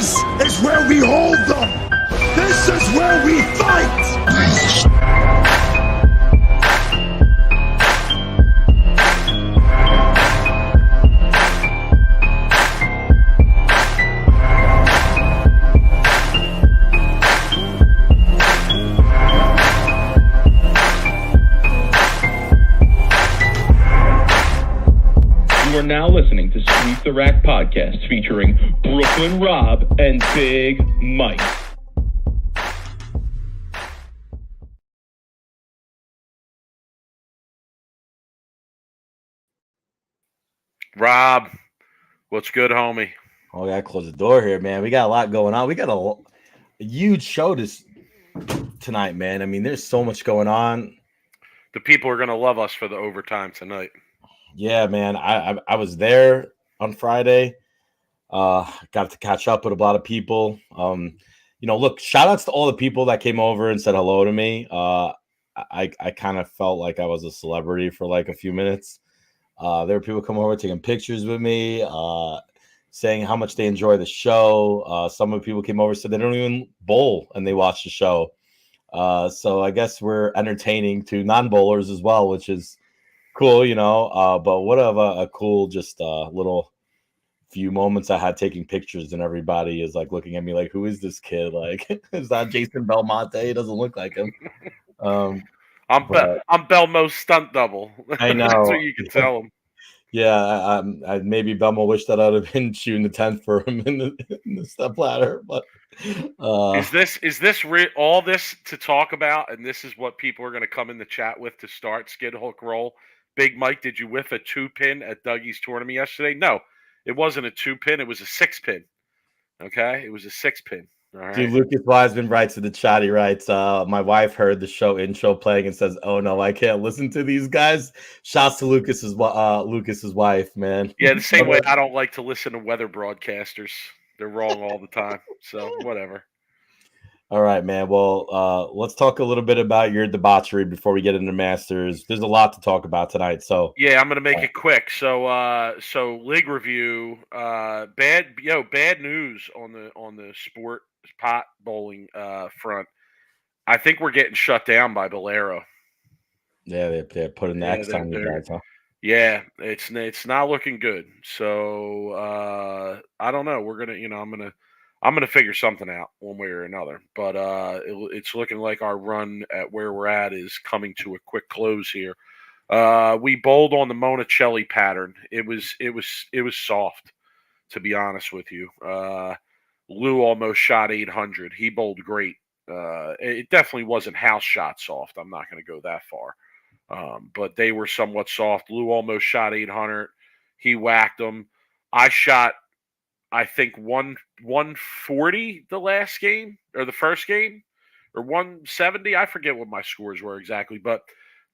This is where we hold them. This is where we fight. You are now listening to Sweep the Rack podcast featuring Brooklyn Rob and Big Mike. Rob, what's good, homie? Oh, I gotta close the door here, man. We got a lot going on. We got a huge show tonight, man. I mean, there's so much going on. The people are gonna love us for the overtime tonight. Yeah, man. I was there on Friday. Got to catch up with a lot of people. Look, shout outs to all the people that came over and said hello to me. I kind of felt like I was a celebrity for like a few minutes. There were people coming over taking pictures with me, saying how much they enjoy the show. Some of the people came over said they don't even bowl and they watch the show. So I guess we're entertaining to non-bowlers as well, which is cool, but what a cool little few moments I had taking pictures, and everybody is like looking at me like, who is this kid? Like, is that Jason Belmonte? He doesn't look like him. I'm Belmo's stunt double. I know. That's what you can tell him. Yeah, I maybe Belmo wished that I'd have been shooting the 10th for him in the step ladder. But is this all this to talk about? And this is what people are going to come in the chat with to start skid hook roll. Big Mike, did you whiff a 2-pin at Dougie's tournament yesterday? No, it wasn't a 2-pin. It was a 6-pin. Okay, it was a 6-pin. All right. Dude, Lucas Wiseman writes to the chat. He writes, my wife heard the show intro playing and says, "Oh no, I can't listen to these guys." Shouts to Lucas's wife, man. Yeah, the same way I don't like to listen to weather broadcasters. They're wrong all the time. So whatever. All right, man. Well, let's talk a little bit about your debauchery before we get into Masters. There's a lot to talk about tonight. So yeah, I'm gonna make it quick. So league review. Bad news on the sport pot bowling front. I think we're getting shut down by Bolero. Yeah, they're putting the X on you guys, huh? Yeah, it's not looking good. So I don't know. We're gonna I'm gonna figure something out one way or another. But it's looking like our run at where we're at is coming to a quick close here. We bowled on the Monticelli pattern. It was soft, to be honest with you. Lou almost shot 800. He bowled great. It definitely wasn't house shot soft. I'm not going to go that far. But they were somewhat soft. Lou almost shot 800. He whacked them. I shot, I think, 140 the last game or the first game, or 170. I forget what my scores were exactly. But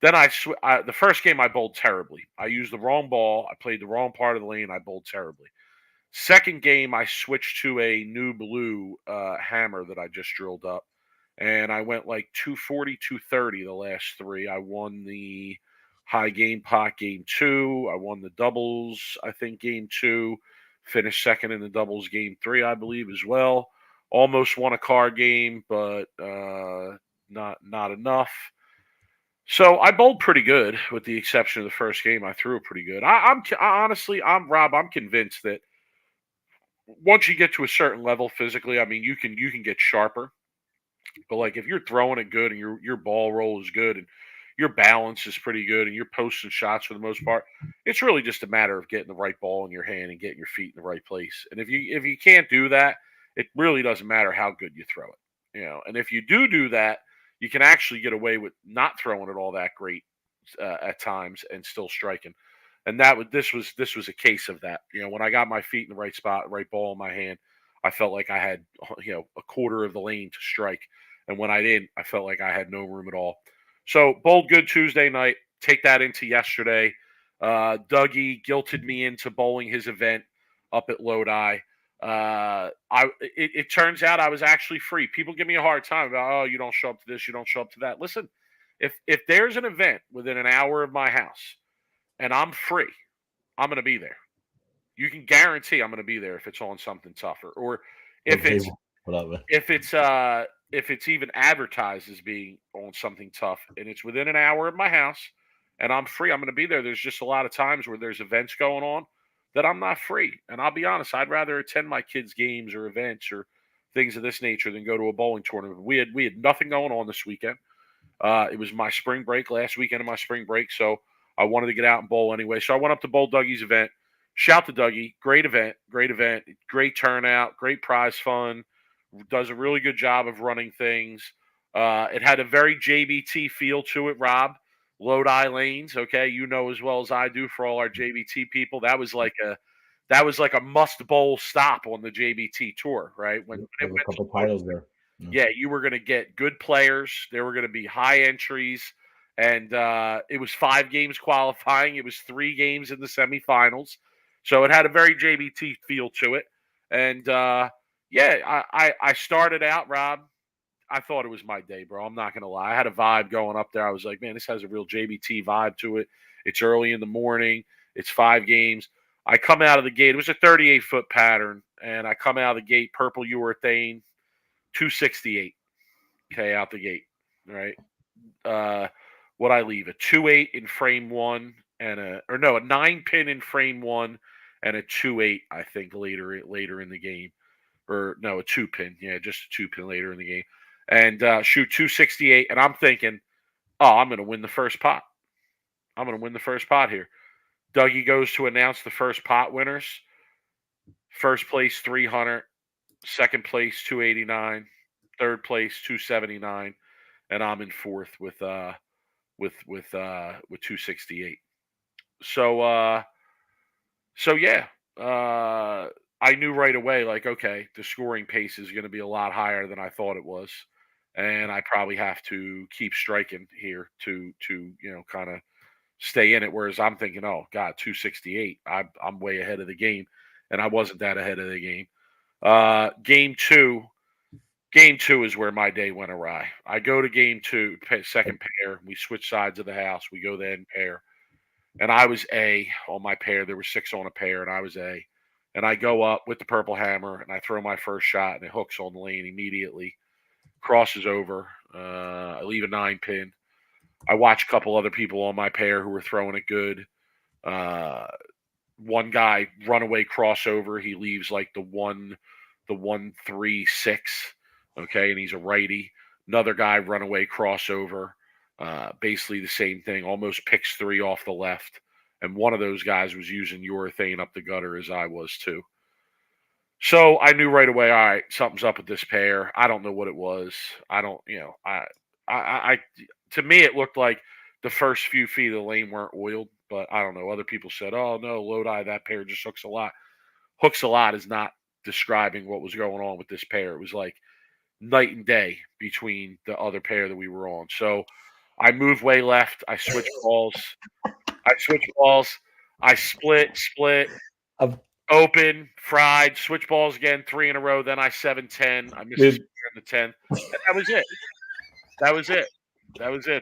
then the first game I bowled terribly. I used the wrong ball. I played the wrong part of the lane. I bowled terribly. Second game, I switched to a new blue hammer that I just drilled up. And I went like 240, 230 the last three. I won the high game pot game 2. I won the doubles, I think, game 2. Finished second in the doubles game 3, I believe, as well. Almost won a card game, but not enough. So I bowled pretty good, with the exception of the first game. I threw it pretty good. I'm convinced that once you get to a certain level physically, I mean, you can get sharper. But like if you're throwing it good and your ball roll is good and your balance is pretty good and you're posting shots for the most part, it's really just a matter of getting the right ball in your hand and getting your feet in the right place. And if you can't do that, it really doesn't matter how good you throw it. And if you do that, you can actually get away with not throwing it all that great at times and still striking. And this was a case of that. When I got my feet in the right spot, right ball in my hand, I felt like I had a quarter of the lane to strike. And when I didn't, I felt like I had no room at all. So bowled good Tuesday night. Take that into yesterday. Dougie guilted me into bowling his event up at Lodi. It turns out I was actually free. People give me a hard time about, oh, you don't show up to this, you don't show up to that. Listen, if there's an event within an hour of my house and I'm free, I'm going to be there. You can guarantee I'm going to be there if it's on something tougher. Or if Okay, it's whatever. if it's even advertised as being on something tough and it's within an hour of my house and I'm free, I'm going to be there. There's just a lot of times where there's events going on that I'm not free. And I'll be honest, I'd rather attend my kids' games or events or things of this nature than go to a bowling tournament. We had nothing going on this weekend. It was my spring break, last weekend of my spring break, so I wanted to get out and bowl anyway. So I went up to Bowl Dougie's event. Shout to Dougie, great event, great turnout, great prize fund. Does a really good job of running things. It had a very JBT feel to it, Rob. Lodi lanes, okay, you know as well as I do for all our JBT people. That was like a must bowl stop on the JBT tour, right? When it There's a went couple titles there. yeah, you were going to get good players. There were going to be high entries, and it was 5 games qualifying. It was 3 games in the semifinals, so it had a very JBT feel to it. And yeah, I started out, Rob. I thought it was my day, bro. I'm not gonna lie. I had a vibe going up there. I was like, man, this has a real JBT vibe to it. It's early in the morning. It's 5 games. I come out of the gate. It was a 38-foot pattern, and I come out of the gate, purple urethane, 268. Okay, out the gate. All right. What I leave? A 2-8 in frame one and a 9-pin in frame one and a 2-8, I think, later in the game. Or no, a 2-pin. Yeah, just a 2-pin later in the game. And shoot 268. And I'm thinking, oh, I'm gonna win the first pot. I'm gonna win the first pot here. Dougie goes to announce the first pot winners. First place 300, second place 289, third place 279, and I'm in fourth with 268. So yeah, I knew right away, like, okay, the scoring pace is going to be a lot higher than I thought it was, and I probably have to keep striking here to kind of stay in it. Whereas I'm thinking, oh God, 268, I'm way ahead of the game, and I wasn't that ahead of the game. Game two. Game two is where my day went awry. I go to game two, second pair. We switch sides of the house. We go the end pair. And I was A on my pair. There were 6 on a pair, and I was A. And I go up with the purple hammer, and I throw my first shot, and it hooks on the lane immediately. Crosses over. I leave a 9-pin. I watch a couple other people on my pair who were throwing it good. One guy runaway crossover. He leaves like the 1-3-6. Okay, and he's a righty. Another guy runaway crossover. Basically the same thing. Almost picks 3 off the left. And one of those guys was using urethane up the gutter as I was too. So I knew right away, all right, something's up with this pair. I don't know what it was. I don't, I to me it looked like the first few feet of the lane weren't oiled, but I don't know. Other people said, oh no, Lodi, that pair just hooks a lot. Hooks a lot is not describing what was going on with this pair. It was like night and day between the other pair that we were on. So I move way left. I switch balls. I split, Um, open, fried, switch balls again, 3 in a row. Then I 7-10. I missed Dude. the 10th. And that was it. That was it.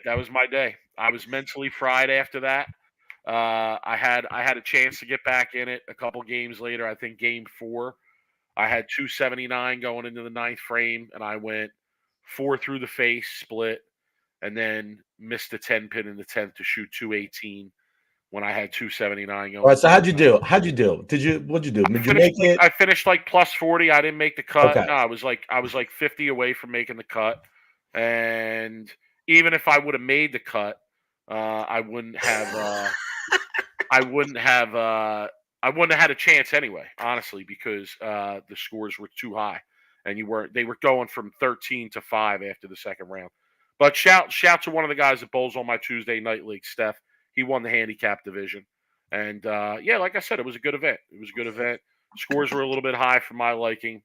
That was my day. I was mentally fried after that. I had a chance to get back in it a couple games later. I think game 4. I had 279 going into the 9th frame, and I went 4 through the face, split, and then missed the 10-pin in the 10th to shoot 218 when I had 279 going. All right, so how'd you do? What'd you do? Did you make it? I finished like plus 40. I didn't make the cut. Okay. No, I was like 50 away from making the cut. And even if I would have made the cut, I wouldn't have had a chance anyway, honestly, because the scores were too high, and they were going from 13 to 5 after the second round. But shout to one of the guys that bowls on my Tuesday night league, Steph. He won the handicap division, and yeah, like I said, it was a good event. Scores were a little bit high for my liking,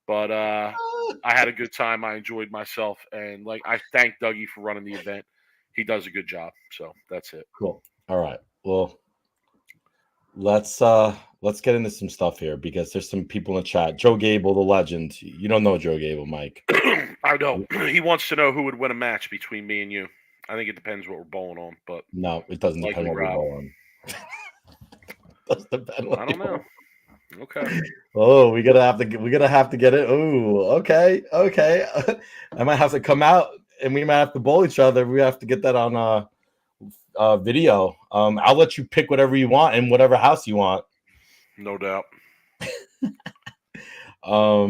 but I had a good time. I enjoyed myself, and I thank Dougie for running the event. He does a good job. So that's it. Cool. All right. Well, let's get into some stuff here because there's some people in the chat. Joe Gable, the legend. You don't know Joe Gable, Mike. I don't. He wants to know who would win a match between me and you. I think it depends what we're bowling on, but no, it doesn't depend what we're bowling. Doesn't depend. I don't know. Okay. Oh, we gotta have to get it. Oh, okay. I might have to come out and we might have to bowl each other. We have to get that on video. I'll let you pick whatever you want in whatever house you want. No doubt. All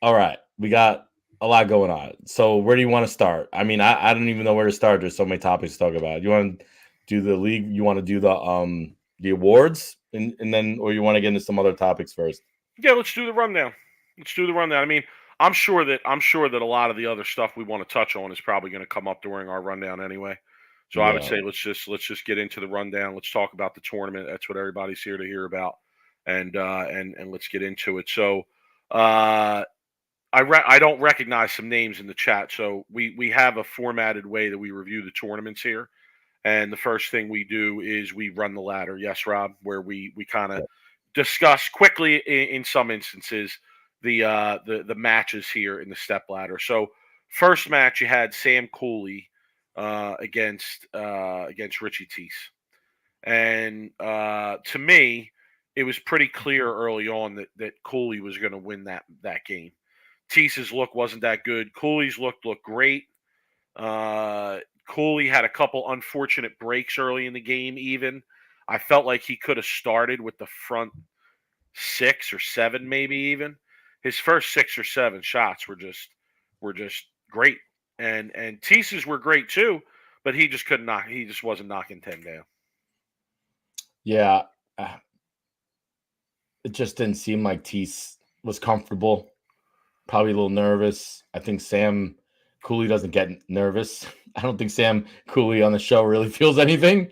right, we got a lot going on. So where do you want to start? I mean, I don't even know where to start. There's so many topics to talk about. You want to do the league? You want to do the awards, and then, or you want to get into some other topics first? Yeah, let's do the rundown. I mean, I'm sure that a lot of the other stuff we want to touch on is probably going to come up during our rundown anyway. So I would Yeah. say let's just get into the rundown. Let's talk about the tournament. That's what everybody's here to hear about, and let's get into it. So I don't recognize some names in the chat. So we have a formatted way that we review the tournaments here. And the first thing we do is we run the ladder. Yes, Rob, where we kind of discuss quickly in some instances the matches here in the step ladder. So first match you had Sam Cooley against Richie Teese. And to me, it was pretty clear early on that Cooley was going to win that game. Teese's look wasn't that good. Cooley's looked great. Cooley had a couple unfortunate breaks early in the game. Even I felt like he could have started with the front 6 or 7, maybe even. His first 6 or 7 shots were just great, and Teese's were great too, but he just couldn't knock. He just wasn't knocking 10 down. Yeah, it just didn't seem like Teese was comfortable. Probably a little nervous. I think Sam Cooley doesn't get nervous. I don't think Sam Cooley on the show really feels anything.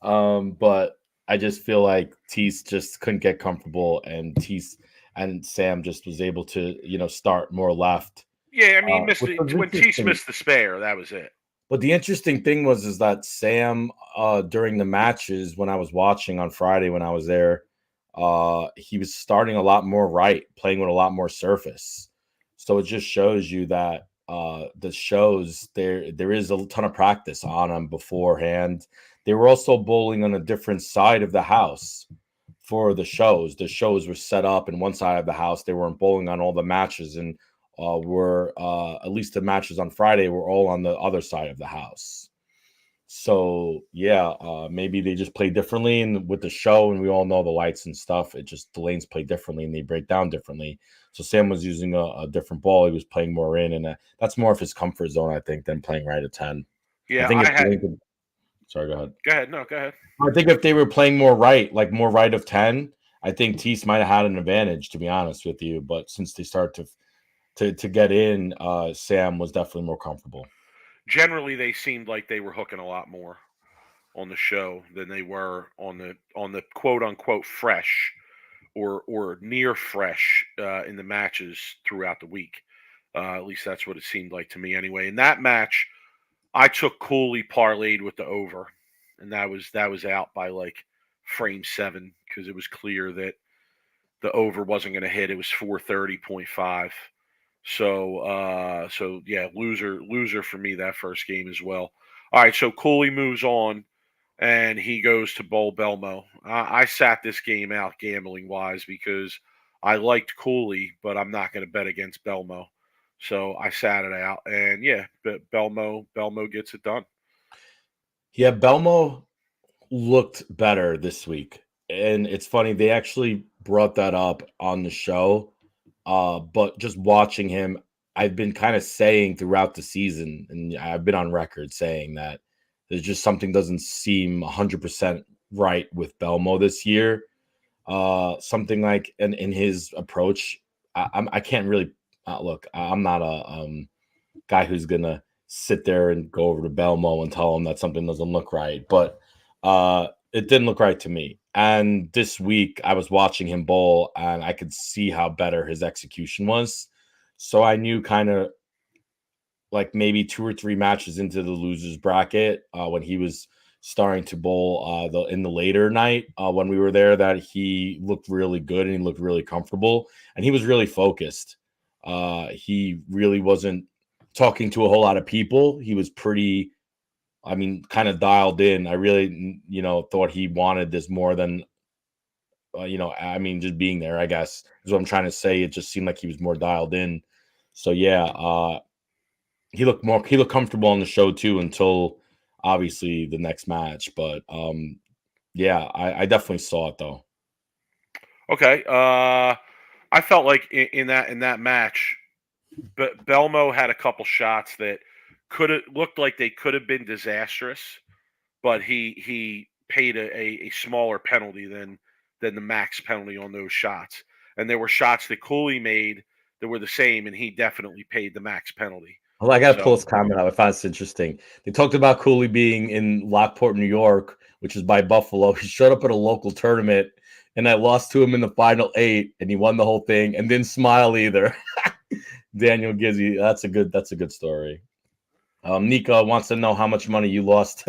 But I just feel like Teese just couldn't get comfortable, and Teese and Sam just was able to, start more left. Yeah, I mean, when Teese interesting. missed the spare, that was it. But the interesting thing is that Sam, during the matches when I was watching on Friday when I was there, he was starting a lot more right, playing with a lot more surface. So it just shows you that the shows there is a ton of practice on them beforehand. They were also bowling on a different side of the house for the shows. The shows were set up in one side of the house. They weren't bowling on all the matches, and were at least the matches on Friday were all on the other side of the house. So yeah, maybe they just play differently, and with the show, and we all know the lights and stuff, it just the lanes play differently and they break down differently. So Sam was using a different ball; he was playing more in, and that's more of his comfort zone, I think, than playing right at 10. Yeah, I think sorry, go ahead. Go ahead. No, go ahead. I think if they were playing more right, like more right of 10, I think Teese might have had an advantage, to be honest with you. But since they start to get in, Sam was definitely more comfortable. Generally, they seemed like they were hooking a lot more on the show than they were on the quote unquote fresh or near fresh in the matches throughout the week. At least that's what it seemed like to me anyway. In that match, I took Cooley parlayed with the over, and that was out by like frame 7 because it was clear that the over wasn't going to hit. It was 430.5. So yeah, loser for me that first game as well. All right, so Cooley moves on and he goes to bowl Belmo. I sat this game out gambling wise because I liked Cooley, but I'm not going to bet against Belmo. So I sat it out, and yeah, Belmo gets it done. Yeah, Belmo looked better this week. And it's funny, they actually brought that up on the show. But just watching him, I've been kind of saying throughout the season, and I've been on record saying that there's just something doesn't seem 100% right with Belmo this year. Something like in his approach, I can't really look. I'm not a guy who's gonna sit there and go over to Belmo and tell him that something doesn't look right, but it didn't look right to me. And this week I was watching him bowl and I could see how better his execution was. So I knew kind of like maybe 2 or 3 matches into the losers bracket when he was starting to bowl in the later night when we were there that he looked really good and he looked really comfortable and he was really focused. He really wasn't talking to a whole lot of people. He was pretty, kind of dialed in. I really, thought he wanted this more than I mean, just being there, I guess is what I'm trying to say. It just seemed like he was more dialed in. So yeah, he looked comfortable on the show too until obviously the next match. But yeah, I definitely saw it though. Okay. I felt like in that match, Belmo had a couple shots that could have looked like they could have been disastrous, but he paid a smaller penalty than the max penalty on those shots. And there were shots that Cooley made that were the same, and he definitely paid the max penalty. Well, I got to pull So this comment out. I found this interesting. They talked about Cooley being in Lockport, New York, which is by Buffalo. He showed up at a local tournament, and I lost to him in the final 8, and he won the whole thing, and didn't smile either. Daniel Gizzy, that's a good story. Nico wants to know how much money you lost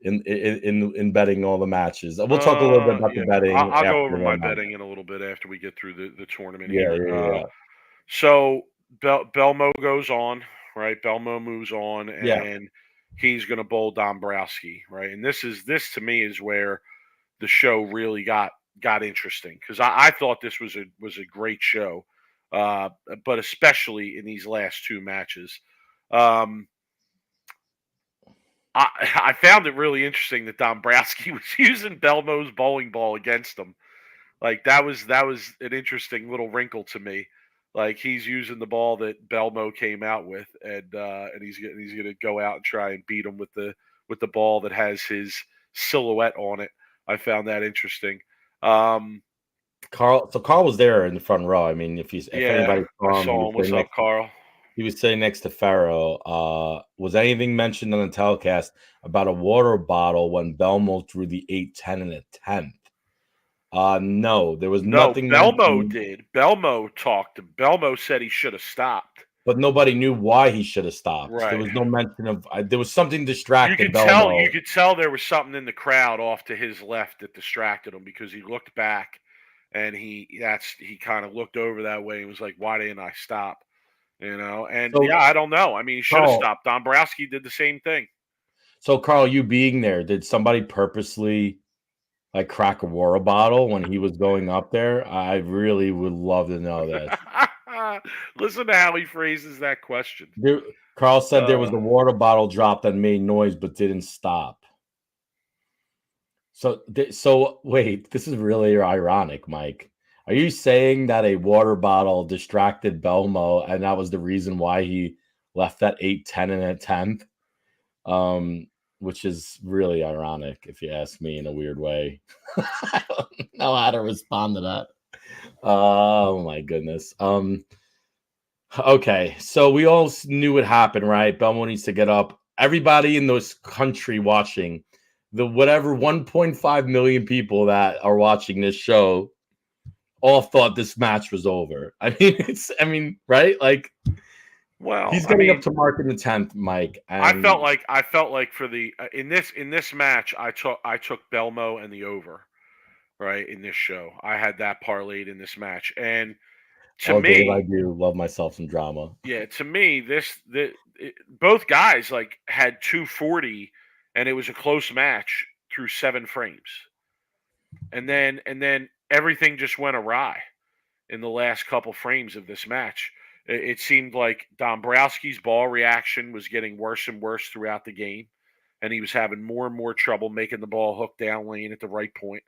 in betting all the matches. We'll talk a little bit about the yeah, betting I'll go after over my one night. betting in a little bit after we get through the tournament Yeah, here. yeah, yeah, So Belmo goes on, right? Belmo moves on, yeah. and he's going to bowl Dombrowski, right? And this to me is where the show really got interesting because I thought this was a great show, but especially in these last two matches. Um, I found it really interesting that Dombrowski was using Belmo's bowling ball against him. Like that was an interesting little wrinkle to me. Like he's using the ball that Belmo came out with, and he's gonna go out and try and beat him with the ball that has his silhouette on it. I found that interesting. Um, Carl was there in the front row. I mean, if yeah, anybody I saw him, saw him. What's up, Carl? he was sitting next to Pharaoh. Was anything mentioned on the telecast about a water bottle when Belmo threw the 8, 10, and a 10th? No, there was No, nothing Belmo mentioned, did. Belmo talked. Belmo said he should have stopped. but nobody knew why he should have stopped. There Right. was no mention of. There was something You distracted could tell. You Belmo. could tell there was something in the crowd off to his left that distracted him because he looked back, and he kind of looked over that way and was like, "Why didn't I stop?" You know. And yeah, So I don't know. I mean, he should have Carl, stopped. Dombrowski did the same thing. Carl, you being there, did somebody purposely like crack a water bottle when he was going up there? I really would love to know this. Listen to how he phrases that question. There, Carl said there was Uh, a water bottle drop that made noise but didn't stop. So wait, this is really ironic, Mike. Are you saying that a water bottle distracted Belmo and that was the reason why he left that 8, 10, and a 10th? Which is really ironic if you ask me in a weird way. I don't know how to respond to that. Oh my goodness. Okay, so we all knew what happened, right? Belmo needs to get up. Everybody in this country watching, the whatever 1.5 million people that are watching this show, all thought this match was over. I mean, right? Like well, he's I getting up mean, to Mark in the 10th, Mike, I felt and like for the in this match, I took Belmo and the over right in this show. I had that parlayed in this match, and to oh, Dave, I me, do love myself some drama. yeah, to me, both guys like had 240, and it was a close match through 7 frames, and then everything just went awry in the last couple frames of this match. It seemed like Dombrowski's ball reaction was getting worse and worse throughout the game, and he was having more and more trouble making the ball hook down lane at the right point.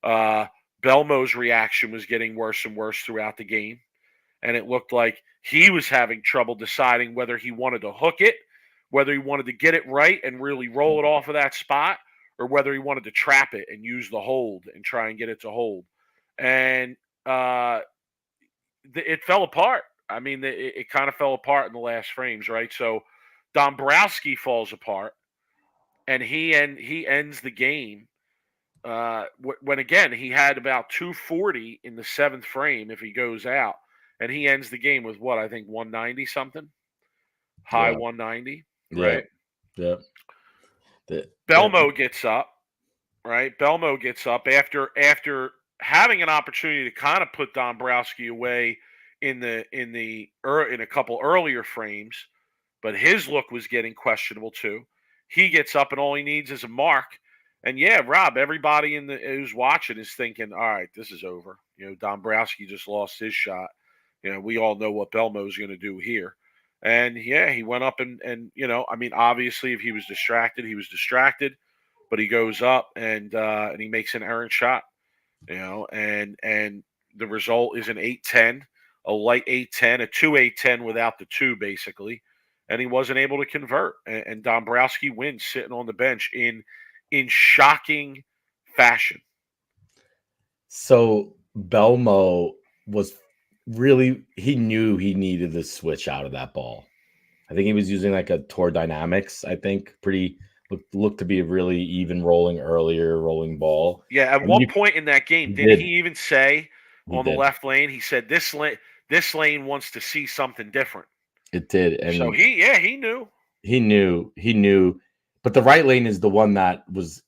Uh, Belmo's reaction was getting worse and worse throughout the game, and it looked like he was having trouble deciding whether he wanted to hook it, whether he wanted to get it right and really roll it off of that spot, or whether he wanted to trap it and use the hold and try and get it to hold. And it fell apart. I mean, it kind of fell apart in the last frames, right? So Dombrowski falls apart, and he ends the game when again he had about 240 in the 7th frame if he goes out, and he ends the game with what I think 190 something, high Yeah, 190, yeah, right? yeah. The, Belmo gets up, right? Belmo gets up after having an opportunity to kind of put Dombrowski away in a couple earlier frames, but his look was getting questionable too. He gets up and all he needs is a mark, yeah, Rob, everybody who's watching is thinking, all right, this is over. Dombrowski just lost his shot. We all know what Belmo's going to do here. And yeah, he went up and I mean, obviously, if he was distracted, he was distracted. But he goes up and he makes an errant shot. And the result is an 8-10, a light 8-10, a 2-8-10 without the two, basically. And he wasn't able to convert. And Dombrowski wins sitting on the bench in shocking fashion. So Belmo was really, he knew he needed to switch out of that ball. I think he was using like a Tour Dynamics, I think, looked to be a really even rolling ball. Yeah, at And one point in that game, didn't he even say He on the did. left lane, he said this lane wants to see something different. It did. So And he knew. he knew, but the right lane is the one that was,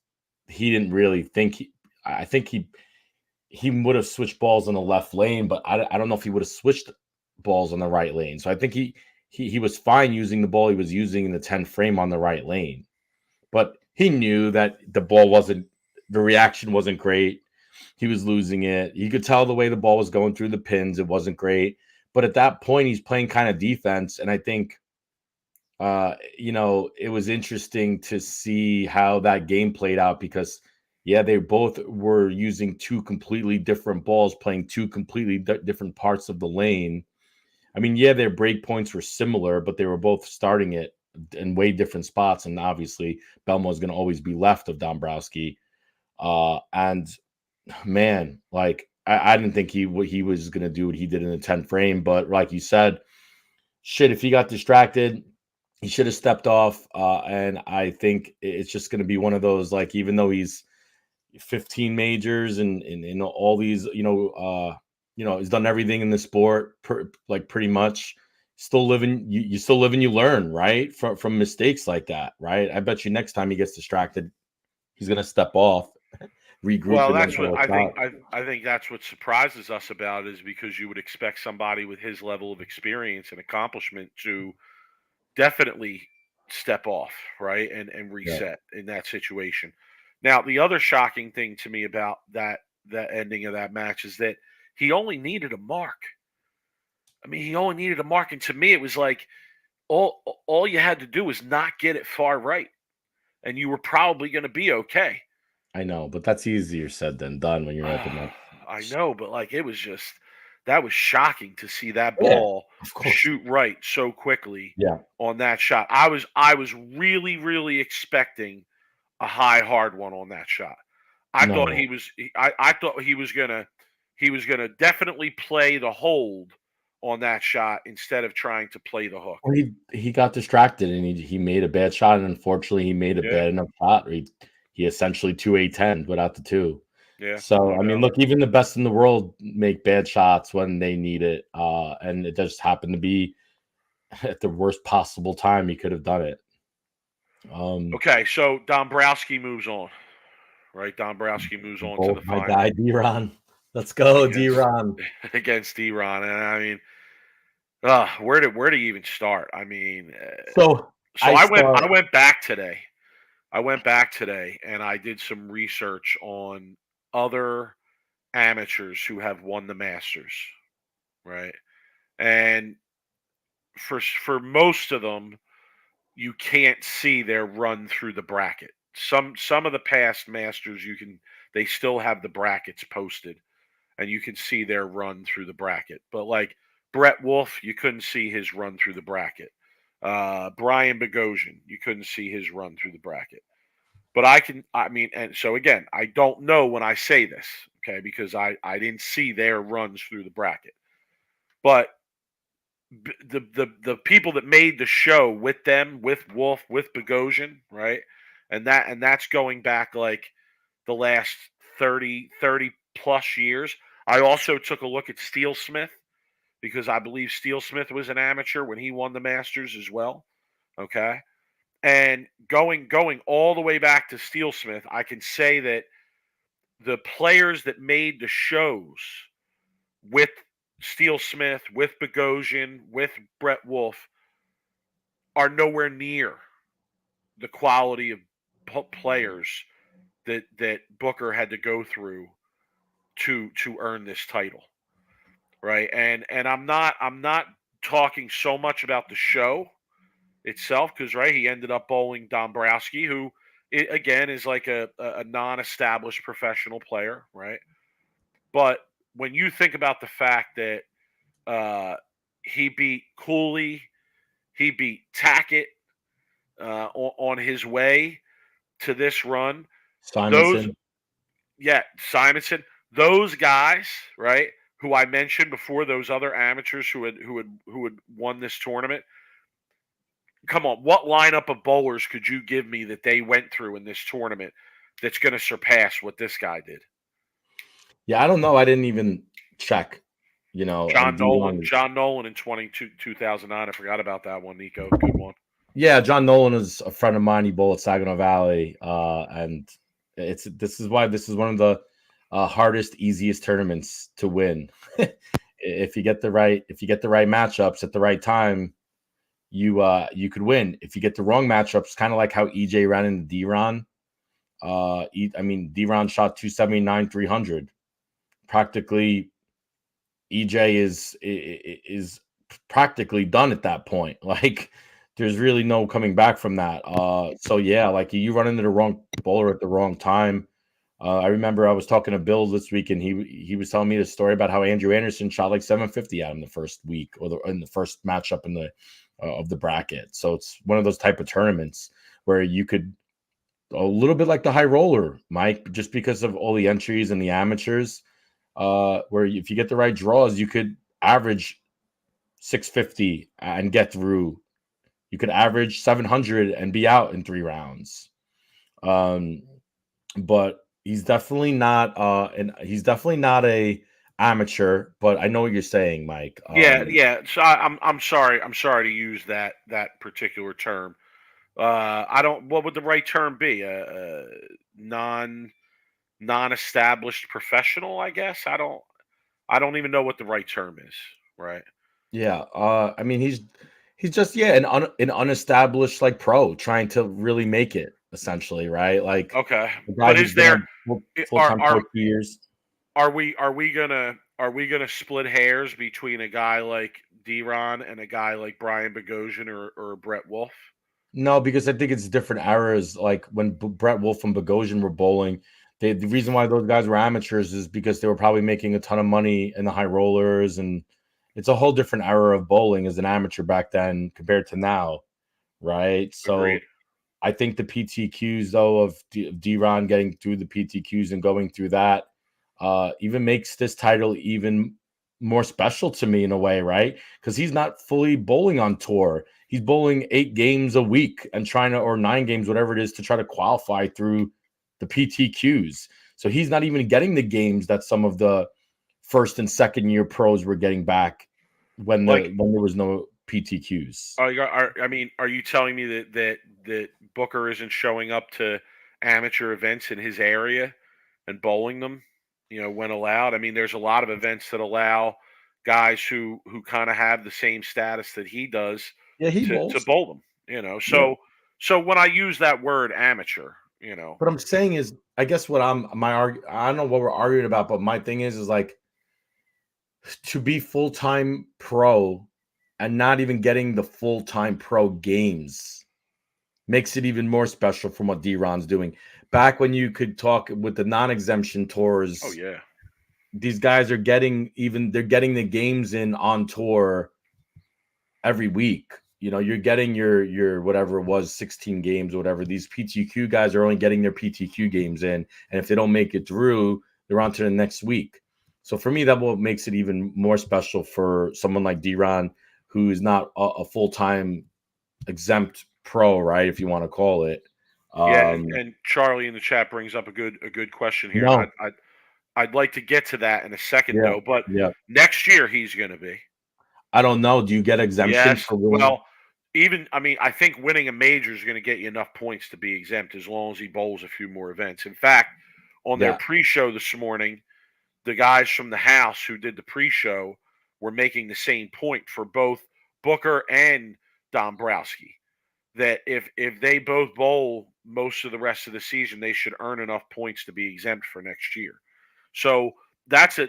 he didn't really think I think he would have switched balls on the left lane, but I don't know if he would have switched balls on the right lane. So I think he was fine using the ball he was using in the 10 frame on the right lane. But he knew that the reaction wasn't great. He was losing it. You could tell the way the ball was going through the pins, it wasn't great. But at that point, he's playing kind of defense. And I think, it was interesting to see how that game played out because, yeah, they both were using two completely different balls, playing two completely different parts of the lane. I mean, yeah, their break points were similar, but they were both starting it in way different spots. And obviously, Belmo is going to always be left of Dombrowski. And man, like I didn't think he was going to do what he did in the 10 frame, but like you said, shit, if he got distracted, he should have stepped off. And I think it's just going to be one of those, like, even though he's 15 majors and all these, he's done everything in the sport, pretty much. Still living, you still live and you learn, right? From mistakes like that, right? I bet you next time he gets distracted, he's going to step off, regroup, Well, and then that's come what back I think. out. I think that's what surprises us about it is because you would expect somebody with his level of experience and accomplishment to definitely step off, right, and Yeah, reset in that situation. Now, the other shocking thing to me about that ending of that match is that he only needed a mark. I mean, he only needed a mark, and to me, it was like all you had to do was not get it far right, and you were probably going to be okay. I know, but that's easier said than done when you're at the next. I know, but like it was just that was shocking to see that Yeah, ball of course. shoot right so quickly Yeah, on that shot. I was really really expecting a high hard one on that shot. I thought no. he was I thought he was gonna definitely play the hold on that shot instead of trying to play the hook. Well, he got distracted and he made a bad shot, and unfortunately, he made a Yeah, bad enough shot. He essentially 2-8-10 without the two. yeah, So no I mean, doubt. look, even the best in the world make bad shots when they need it, and it just happened to be at the worst possible time he could have done it. Okay, so Dombrowski moves on, right? Dombrowski moves on to Both the my final guy D-Ron. Let's go, against D-Ron. against Iran, and I mean, where do you even start? I mean, So so I I went start. I went back today. I went back today and I did some research on other amateurs who have won the Masters, right? And for most of them, you can't see their run through the bracket. Some of the past Masters they still have the brackets posted and you can see their run through the bracket. But like Brett Wolf, you couldn't see his run through the bracket. Brian Bogosian, you couldn't see his run through the bracket. But I mean, and so again, I don't know when I say this, okay, because I didn't see their runs through the bracket. But the people that made the show with them, with Wolf, with Bogosian, right? And that's going back like the last 30 plus years. I also took a look at Steel Smith because I believe Steel Smith was an amateur when he won the Masters as well. Okay. And going all the way back to Steel Smith, I can say that the players that made the shows with Steel Smith, with Bogosian, with Brett Wolf are nowhere near the quality of players that Booker had to go through to earn this title, right? And I'm not talking so much about the show itself because right, he ended up bowling Dombrowski, who again is like a non-established professional player, right? But when you think about the fact that uh, he beat Cooley, he beat Tackett on his way to this run. Those, Simonson. yeah, Simonson, those guys, right, who I mentioned before, those other amateurs who had won this tournament. Come on, what lineup of bowlers could you give me that they went through in this tournament that's going to surpass what this guy did? Yeah, I don't know. I didn't even check. And John Nolan, D1 is. John Nolan in 2009. I forgot about that one, Nico. Good one. Yeah, John Nolan is a friend of mine. He bowled at Saginaw Valley, and this is one of the hardest, easiest tournaments to win. If you get the right matchups at the right time, you could win. If you get the wrong matchups, kind of like how EJ ran into D-Ron. D-Ron shot 279, 300. Practically, EJ is practically done at that point. Like, there's really no coming back from that. So yeah, like you run into the wrong bowler at the wrong time. I remember I was talking to Bill this week, and he was telling me the story about how Andrew Anderson shot like 750 at him the first week or in the first matchup in the of the bracket. So it's one of those type of tournaments where you could a little bit like the high roller, Mike, just because of all the entries and the amateurs. Where if you get the right draws, you could average 650 and get through. You could average 700 and be out in 3 rounds. But he's definitely not and he's definitely not a amateur, but I know what you're saying, Mike. Yeah, yeah. So I'm sorry. I'm sorry to use that particular term. I don't. What would the right term be? A non-established professional, I guess. I don't even know what the right term is. Right. Yeah, I mean he's just an unestablished like pro trying to really make it essentially, right? Like Okay. a guy But who's is been there on full are time pro are 2 years. are we gonna split hairs between a guy like D-Ron and a guy like Brian Bogosian or Brett Wolf? No, because I think it's different eras. Like when Brett Wolf and Bogosian were bowling, the reason why those guys were amateurs is because they were probably making a ton of money in the high rollers, and it's a whole different era of bowling as an amateur back then compared to now, right? Agreed. So I think the PTQs though of D-Ron getting through the PTQs and going through that even makes this title even more special to me in a way, right? Because he's not fully bowling on tour. He's bowling 8 games a week and trying to, or 9 games, whatever it is, to try to qualify through the PTQs. So he's not even getting the games that some of the first and second year pros were getting back Like, when there was no PTQs. are you telling me that Booker isn't showing up to amateur events in his area and bowling them, when allowed? I mean, there's a lot of events that allow guys who kind of have the same status that he does Yeah, he to bowls. bowl them. Yeah. So when I use that word amateur, What I'm saying is, I guess what I don't know what we're arguing about, but my thing is like to be full time pro and not even getting the full time pro games makes it even more special from what D-Ron's doing. Back when you could talk with the non-exemption oh tours, yeah, these guys are they're getting the games in on tour every week. You're getting your whatever it was, 16 games or whatever. These PTQ guys are only getting their PTQ games in, and if they don't make it through, they're on to the next week. So for me, that what makes it even more special for someone like D-Ron, who is not a full-time exempt pro, right? If you want to call it. yeah. And Charlie in the chat brings up a good question here, and No, I'd like to get to that in a second yeah, though. But yeah. next year he's going to be. I don't know. Do you get exemption Yes. for winning? Well, I think winning a major is going to get you enough points to be exempt as long as he bowls a few more events. In fact, on their Yeah, pre-show this morning, the guys from the house who did the pre-show were making the same point for both Booker and Dombrowski that if they both bowl most of the rest of the season, they should earn enough points to be exempt for next year. So that's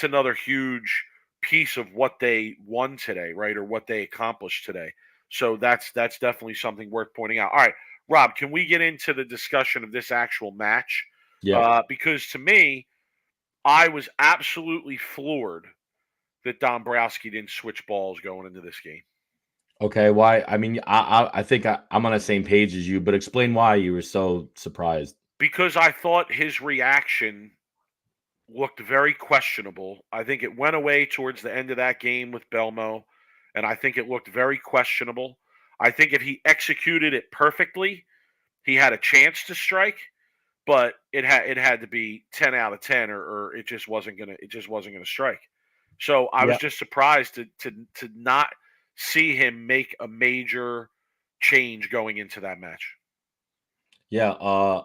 another huge piece of what they won today, right, or what they accomplished today. So that's definitely something worth pointing out. All right, Rob, can we get into the discussion of this actual match? Yeah. Because to me, I was absolutely floored that Dombrowski didn't switch balls going into this game. Okay. Why? I mean, I think I'm on the same page as you, but explain why you were so surprised. Because I thought his reaction looked very questionable. I think it went away towards the end of that game with Belmo, and I think it looked very questionable. I think if he executed it perfectly, he had a chance to strike, but it had to be 10 out of 10, or it just wasn't gonna strike. So I was Yeah. just surprised to not see him make a major change going into that match. Yeah.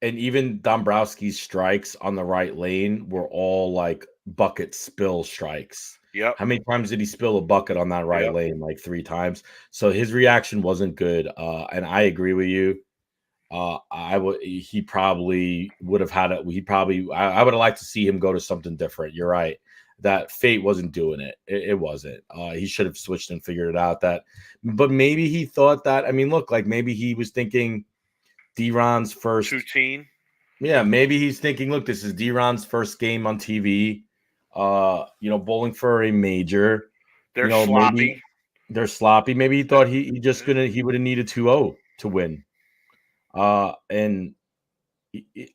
And even Dombrowski's strikes on the right lane were all like bucket spill strikes. Yep. How many times did he spill a bucket on that right Yep. lane? Like 3 times. So his reaction wasn't good. And I agree with you. He probably would have had it. I would have liked to see him go to something different. You're right. That fate wasn't doing it. It wasn't. He should have switched and figured it out. But maybe he thought that. I mean, look, like maybe he was thinking D-Ron's first. Poutine. Yeah, maybe he's thinking, look, this is D-Ron's first game on TV. Bowling for a major. They're Maybe sloppy. they're sloppy. Maybe he thought he would have needed 2-0 to win. And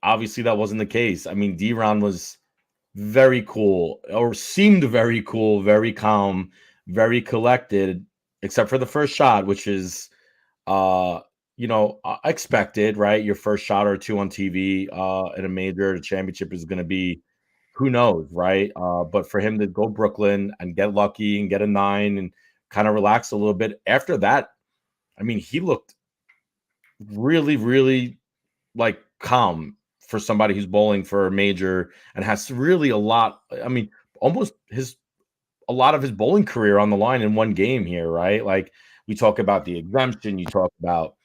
obviously that wasn't the case. I mean, D-Ron was very cool, or seemed very cool, very calm, very collected, except for the first shot, which is expected, right? Your first shot or two on TV in a major, the championship is going to be, who knows, right? But for him to go Brooklyn and get lucky and get a 9 and kind of relax a little bit after that, I mean, he looked really, really like calm for somebody who's bowling for a major and has really a lot. I mean, almost a lot of his bowling career on the line in one game here, right? Like we talk about the exemption, you talk about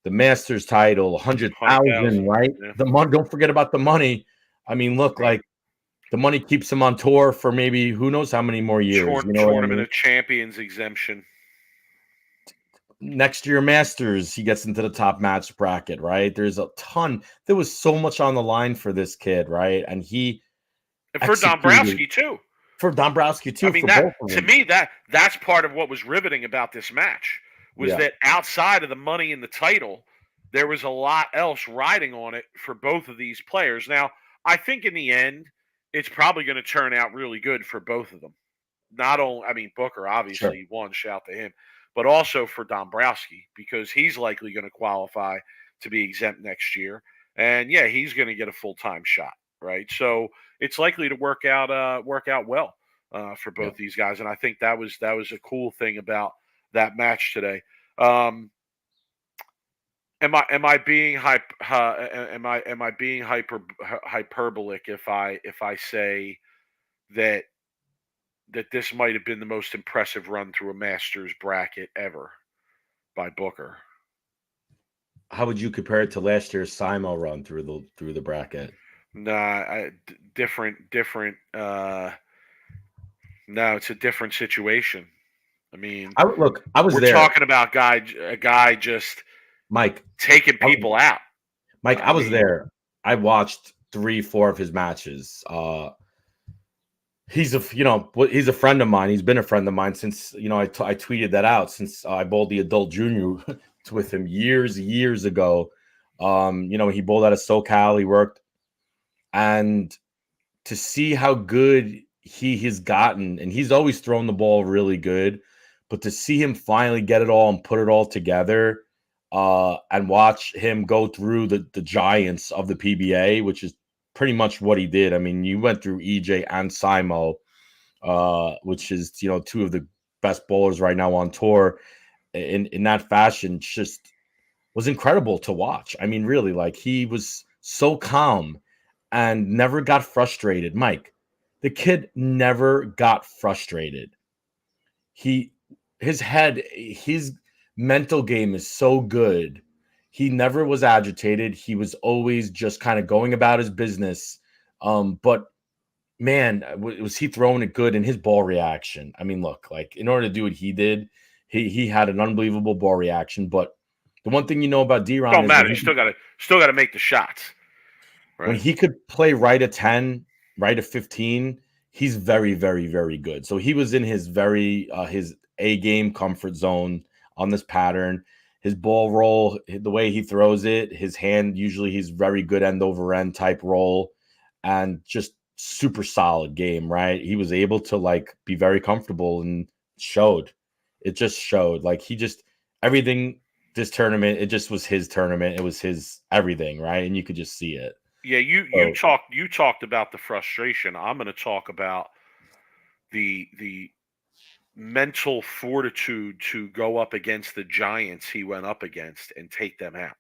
the Masters title, 100,000, right? Yeah. The money. Don't forget about the money. I mean, look, like the money keeps him on tour for maybe who knows how many more years. Tournament of Champions exemption. Next year Masters, he gets into the top match bracket, right? There's a ton. There was so much on the line for this kid, right? And for Dombrowski too. For Dombrowski too. I mean, to me, that's part of what was riveting about this match was that outside of the money and the title, there was a lot else riding on it for both of these players. Now, I think in the end, it's probably going to turn out really good for both of them. Not only, I mean, Booker obviously won, shout to him, but also for Dombrowski because he's likely going to qualify to be exempt next year. And yeah, he's going to get a full-time shot, right? So it's likely to work out well for both these guys. And I think that was a cool thing about that match today. Am I being hyperbolic if I say that this might have been the most impressive run through a Masters bracket ever by Booker? How would you compare it to last year's Simo run through the bracket? Nah, different. No, it's a different situation. I mean, we're talking about a guy just Mike taking people out. Mike, I was there. I watched 3-4 of his matches. He's a friend of mine. He's been a friend of mine since I tweeted that out since I bowled the adult junior with him years ago. He bowled out of SoCal. He worked, and to see how good he has gotten, and he's always thrown the ball really good, but to see him finally get it all and put it all together, and watch him go through the giants of the PBA, which is pretty much what he did. I mean, you went through EJ and Simo, which is two of the best bowlers right now on tour. In that fashion, just was incredible to watch. I mean, really, like he was so calm and never got frustrated. Mike, the kid never got frustrated. His mental game is so good. he never was agitated. He was always just kind of going about his business. But man, was he throwing it good in his ball reaction? I mean, look, like in order to do what he did, he had an unbelievable ball reaction. But the one thing you know about D-Ron Don't is matter. You still got to make the shots. when Right. he could play right at 10, right at 15, he's very, very, very good. So he was in his his A game comfort zone on this pattern. His ball roll, the way he throws it, his hand, usually he's very good end over end type roll, and just super solid game, right? He was able to like be very comfortable and showed. It just showed. Like he just everything this tournament, it just was his tournament. It was his everything, right? And you could just see it. Yeah, you talked about the frustration. I'm going to talk about the mental fortitude to go up against the giants he went up against and take them out.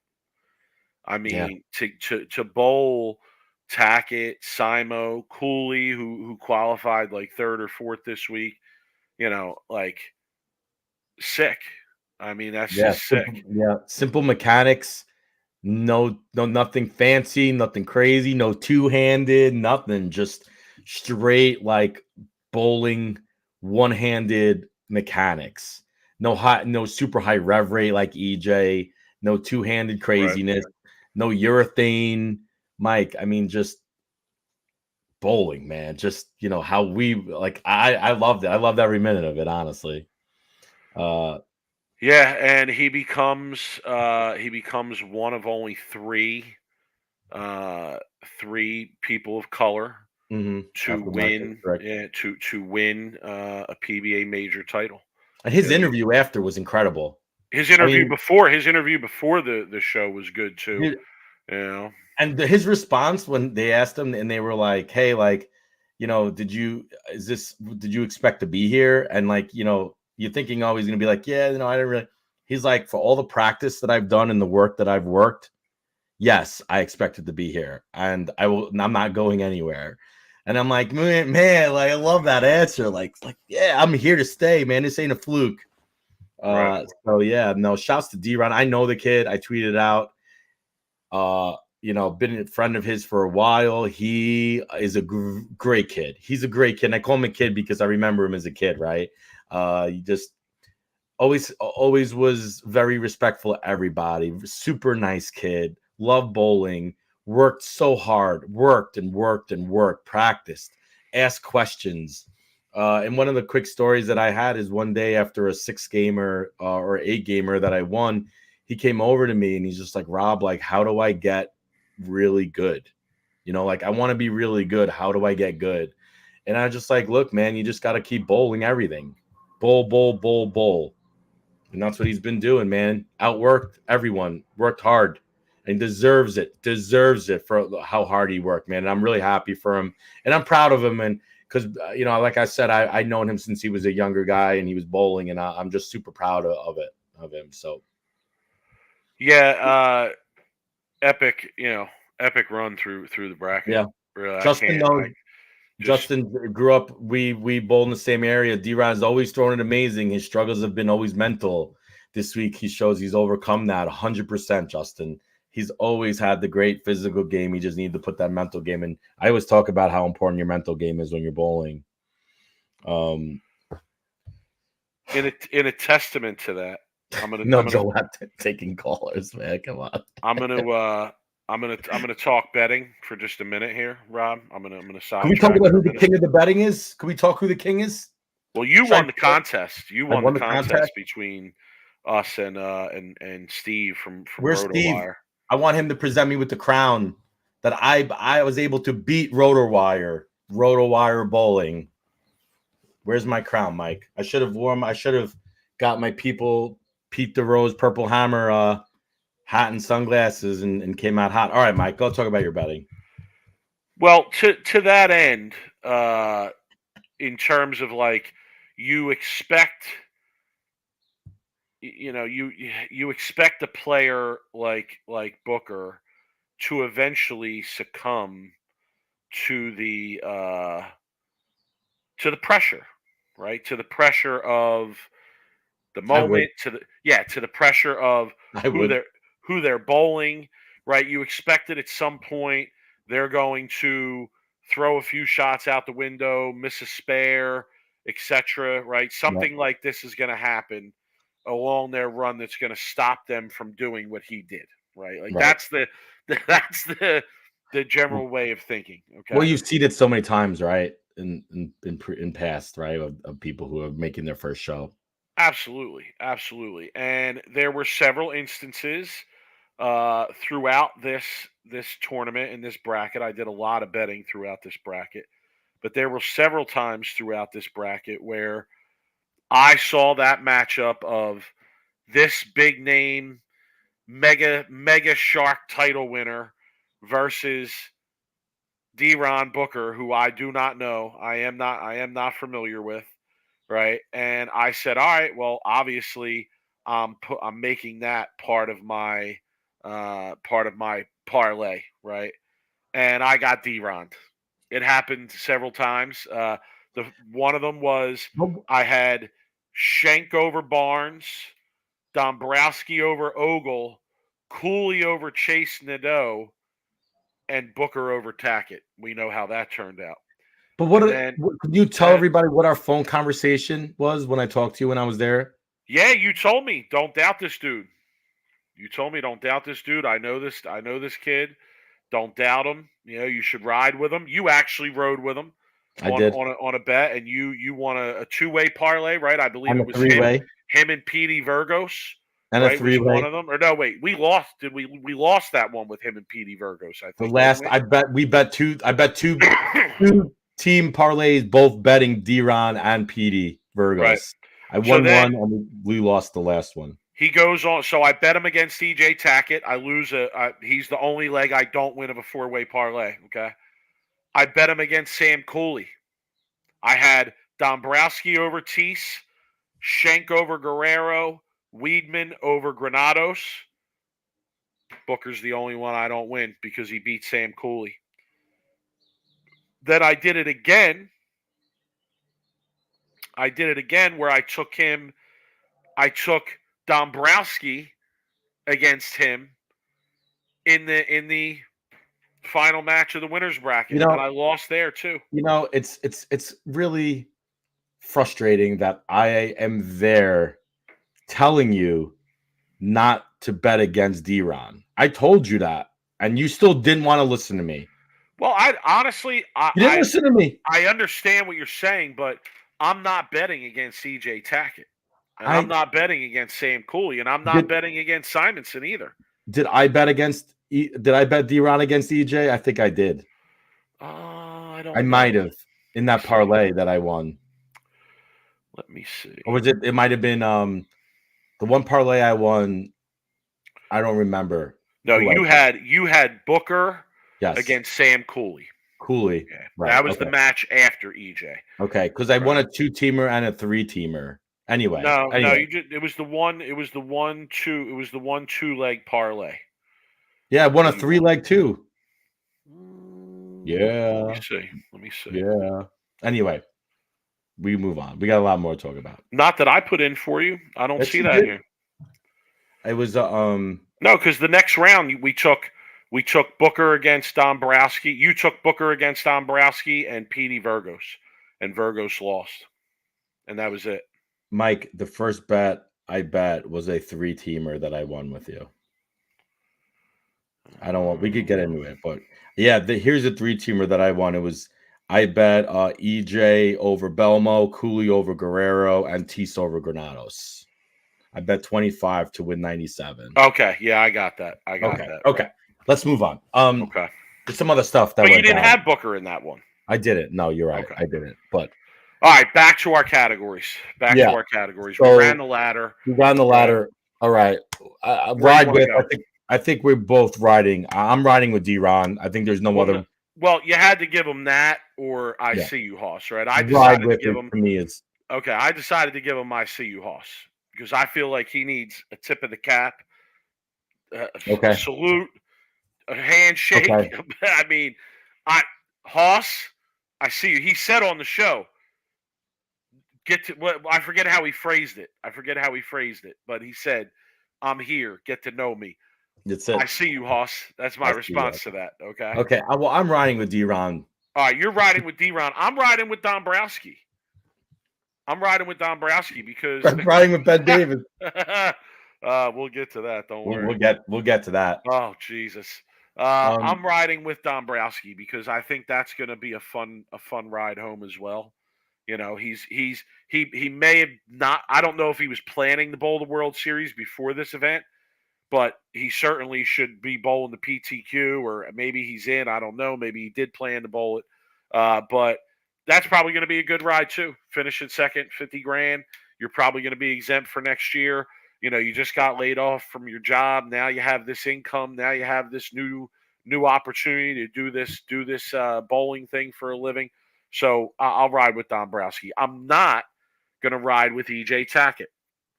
I Yeah. mean, to bowl Tackett, Simo, Cooley, who qualified like third or fourth this week, like sick. I mean, that's just sick. Simple mechanics. No, nothing fancy, nothing crazy, no two-handed, nothing. Just straight like bowling, one-handed mechanics. No super high rev rate like EJ. No two-handed Right. craziness. No urethane, Mike. I mean, just bowling, man. Just how we like. I loved it. I loved every minute of it, honestly. Yeah, and he becomes one of only three people of color to African American, win correct. to win a PBA major title. And his And interview after was incredible. his I interview mean, before the show was good too. dude, You know, and his response when they asked him and they were like, "Hey, like, did you expect to be here?" And like, you're thinking, oh, he's gonna be like, "Yeah, I didn't really." He's like, "For all the practice that I've done and the work that I've worked, yes, I expected to be here, and I'm not going anywhere." And I'm like, man, like I love that answer. Like, yeah, I'm here to stay, man. This ain't a fluke. right? So yeah, no, shouts to D-Ron. I know the kid. I tweeted out. Been a friend of his for a while. He is a great kid. He's a great kid. And I call him a kid because I remember him as a kid, right? He just always was very respectful of everybody. Super nice kid. Loved bowling. Worked so hard. Worked and worked and worked. Practiced. Asked questions. And one of the quick stories that I had is one day after a 6-gamer or 8-gamer that I won, he came over to me and he's just like, "Rob, like, how do I get really good? Like I want to be really good. How do I get good?" And I just like, "Look, man, you just got to keep bowling everything. Bowl, bowl, bowl, bowl." And that's what he's been doing, man. Outworked everyone, worked hard, and deserves it. Deserves it for how hard he worked, man. And I'm really happy for him, and I'm proud of him. And because like I said, I've known him since he was a younger guy, and he was bowling, and I'm just super proud of him. So Yeah, epic run through the bracket. yeah, Really, I Justin can't. knows. Just Justin grew up. We bowl in the same area. D-Ron has always thrown it amazing. His struggles have been always mental. This week he shows he's overcome that 100%. Justin, he's always had the great physical game. He just needed to put that mental game in. I always talk about how important your mental game is when you're bowling. in a testament to that, Joe, not taking callers, man. Come on. I'm gonna talk betting for just a minute here, Rob. I'm gonna sidetrack. Can we talk about who the king of the betting is? Can we talk who the king is? Well, you won the contest. You won won the the contest contest? between us and Steve from Where's Steve? RotoWire. I want him to present me with the crown that I was able to beat RotoWire bowling. Where's my crown, Mike? I should have got my people Pete DeRose Purple Hammer hat and sunglasses and came out hot. All right, Mike, go talk about your betting. Well, to that end, in terms of like you expect, you expect a player like Booker to eventually succumb to the pressure, right? To the pressure of the moment, to the pressure of I would. who they're bowling, right? You expected at some point they're going to throw a few shots out the window, miss a spare, etc., right? Right. Something like this is going to happen along their run that's going to stop them from doing what he did, right? Like Right. that's the general way of thinking. Well, Okay. you've seen it so many times, right? In past, right, of people who are making their first show. Absolutely, absolutely. And there were several instances throughout this tournament and this bracket. I did a lot of betting throughout this bracket, but there were several times throughout this bracket where I saw that matchup of this big name mega shark title winner versus Deron Booker, who I do not know. I am not familiar with, right? And I said, all right, well, obviously, I'm making that part of my parlay, right? And I got Deron. It happened several times. The one of them was Nope. I had Shank over Barnes, Dombrowski over Ogle, Cooley over Chase Nadeau, and Booker over Tackett. We know how that turned out. But And then, could you tell and everybody what our phone conversation was when I talked to you when I was there? yeah, you told me don't doubt this dude. You told me don't doubt this dude. I know this. I know this kid. Don't doubt him. You know, you should ride with him. You actually rode with him I did. on a bet, and you won a two-way parlay, right? I believe And it a was three-way. him and Petey Virgos, And a right? Was one three-way. of them? Or no, wait, we lost. Did we lost that one with him and Petey Virgos? I The think, didn't last we? we bet two team parlays, both betting Deron and PD Right. Virgos. I So won then one and we lost the last one. he goes on. So I bet him against CJ Tackett. I lose he's the only leg I don't win of a four-way parlay. Okay. I bet him against Sam Cooley. I had Dombrowski over Teese, Schenk over Guerrero, Weedman over Granados. Booker's the only one I don't win because he beat Sam Cooley. Then I did it again. I did it again where I took Dombrowski against him in the final match of the winners bracket, and I lost there too. It's really frustrating that I am there telling you not to bet against Deron. I told you that, and you still didn't want to listen to me. Well, I honestly, You didn't listen to me. I understand what you're saying, but I'm not betting against CJ Tackett, and I'm not betting against Sam Cooley, and I'm not betting against Simonson either. Did I bet Deron against EJ? I think I did. I don't. I might have in that parlay that I won. Let me see. Or was it? It might have been the one parlay I won. I don't remember. No, you had Booker against Sam Cooley. Cooley. Yeah. Right. That was the match after EJ. Okay, because I won a 2-teamer and a 3-teamer. Anyway. No, it was the one. It was the 1-2. It was the 1-2-leg parlay. Yeah, I won a 3-leg too. Yeah. Let me see. Yeah. Anyway, we move on. We got a lot more to talk about. Not that I put in for you. I don't see that here. It was no, because the next round we took Booker against Dombrowski. You took Booker against Dombrowski and Petey Virgos, and Virgos lost, and that was it. Mike, the first bet I bet was a 3-teamer that I won with you. We could get into it, but yeah, here's a 3-teamer that I won. I bet EJ over Belmo, Cooley over Guerrero, and Teese over Granados. I bet 25 to win 97. Okay, yeah, I got that. That. Okay, let's move on. Okay, there's some other stuff that. But you didn't have Booker in that one. I didn't. No, you're right. Okay. I didn't. But all right, back to our categories. To our categories. We ran the ladder. All right. Ride with. I think we're both riding. I'm riding with Deron. I think there's no other. Well, you had to give him that, or I see you, Hoss, right? I decided to give him. For me is okay. I decided to give him my see you, Hoss, because I feel like he needs a tip of the cap, a salute, a handshake. Okay. I mean, Hoss, I see you. He said on the show, I forget how he phrased it. But he said, "I'm here. Get to know me." That's I it. see you, Hoss. That's my I see you. response to that. Okay. Okay. Well, I'm riding with D-Ron. All right, you're riding with D-Ron. I'm riding with Dombrowski. I'm riding with Dombrowski because I'm riding with Ben Davis. we'll get to that. Don't We'll, worry. we'll get to that. Oh Jesus. Um, I'm riding with Dombrowski because I think that's going to be a fun ride home as well. You know, he may have not. I don't know if he was planning to bowl the World Series before this event, but he certainly should be bowling the PTQ, or maybe he's in. I don't know. Maybe he did plan to bowl it, but that's probably going to be a good ride too. Finishing second, 50 grand. You're probably going to be exempt for next year. You know, you just got laid off from your job. Now you have this income. Now you have this new opportunity to do this bowling thing for a living. So I'll ride with Dombrowski. I'm not going to ride with EJ Tackett.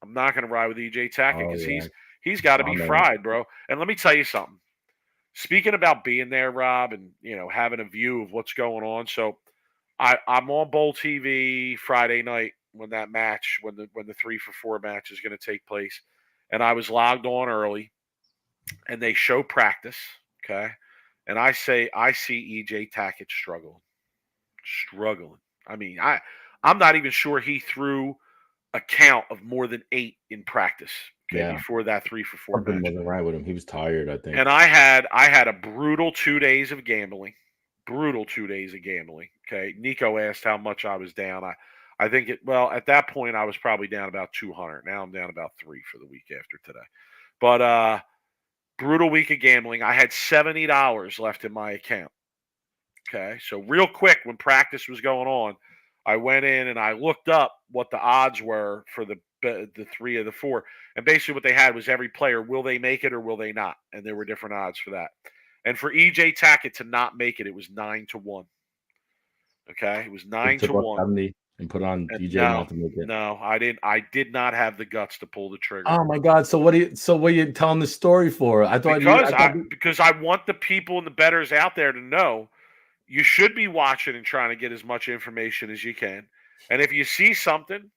I'm not going to ride with EJ Tackett oh because yeah. he's got to be Oh man. fried, bro. And let me tell you something. Speaking about being there, Rob, and having a view of what's going on. So I'm on Bowl TV Friday night when that match, when the 3-for-4 match is going to take place, and I was logged on early, and they show practice, okay, and I see EJ Tackett struggling. I mean, I'm not even sure he threw a count of more than 8 in practice, okay, Yeah. before that 3-for-4 Something match. wasn't right with him. He was tired, I think. And I had a brutal 2 days of gambling. Brutal 2 days of gambling. Okay. Nico asked how much I was down. I think at that point I was probably down about 200. Now I'm down about 3 for the week after today. But brutal week of gambling. I had $70 left in my account. Okay. So real quick, when practice was going on, I went in and I looked up what the odds were for the 3 of the 4. And basically what they had was every player, will they make it or will they not? And there were different odds for that. And for EJ Tackett to not make it, it was 9-1. Okay. It was He took off 9-1. 70 and put on And DJ not to make it. no, I didn't. I did not have the guts to pull the trigger. Oh my God! So what are you telling the story for? I thought Because I want the people and the bettors out there to know you should be watching and trying to get as much information as you can. And if you see something,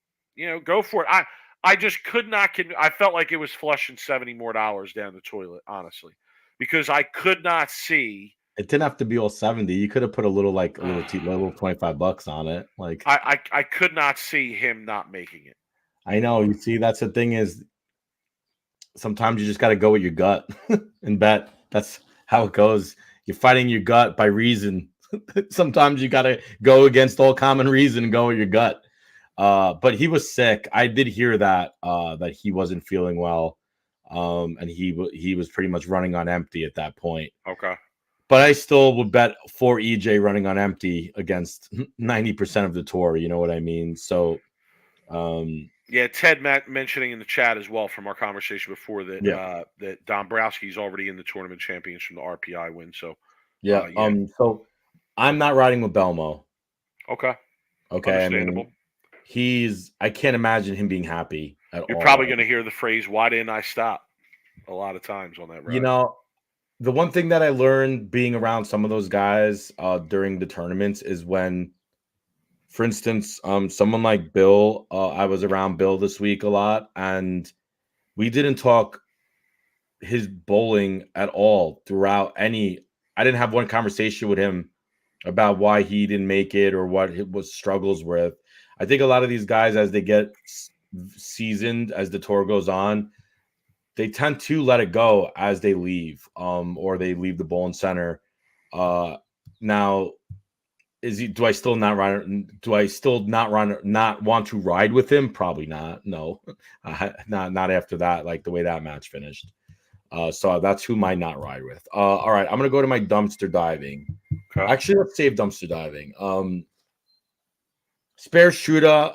go for it. I just could not. I felt like it was flushing $70 more down the toilet, honestly, because I could not see. it didn't have to be all 70. You could have put a little little $25 on it. Like I could not see him not making it. I know. You see, that's the thing is sometimes you just got to go with your gut and bet. That's how it goes. You're fighting your gut by reason. Sometimes you got to go against all common reason and go with your gut. But he was sick. I did hear that he wasn't feeling well, and he was pretty much running on empty at that point. Okay. But I still would bet for EJ running on empty against 90% of the tour. You know what I mean? So, yeah, Ted mentioning in the chat as well from our conversation before that that Dombrowski's already in the tournament champions from the RPI win. So yeah. So I'm not riding with Belmo. Okay. Okay. Understandable. I mean, I can't imagine him being happy at all. You're probably going to hear the phrase, "Why didn't I stop?" a lot of times on that ride. You know, the one thing that I learned being around some of those guys during the tournaments is when, for instance, someone like Bill, I was around Bill this week a lot, and we didn't talk his bowling at all throughout any. I didn't have one conversation with him about why he didn't make it or what struggles with. I think a lot of these guys, as they get seasoned, as the tour goes on, they tend to let it go as they leave, or they leave the bowling center. Now, do I still not want to ride with him? Probably not. No, not after that. Like the way that match finished. So that's who might not ride with. All right, I'm gonna go to my dumpster diving. Okay. Actually, let's save dumpster diving. Spare Shooter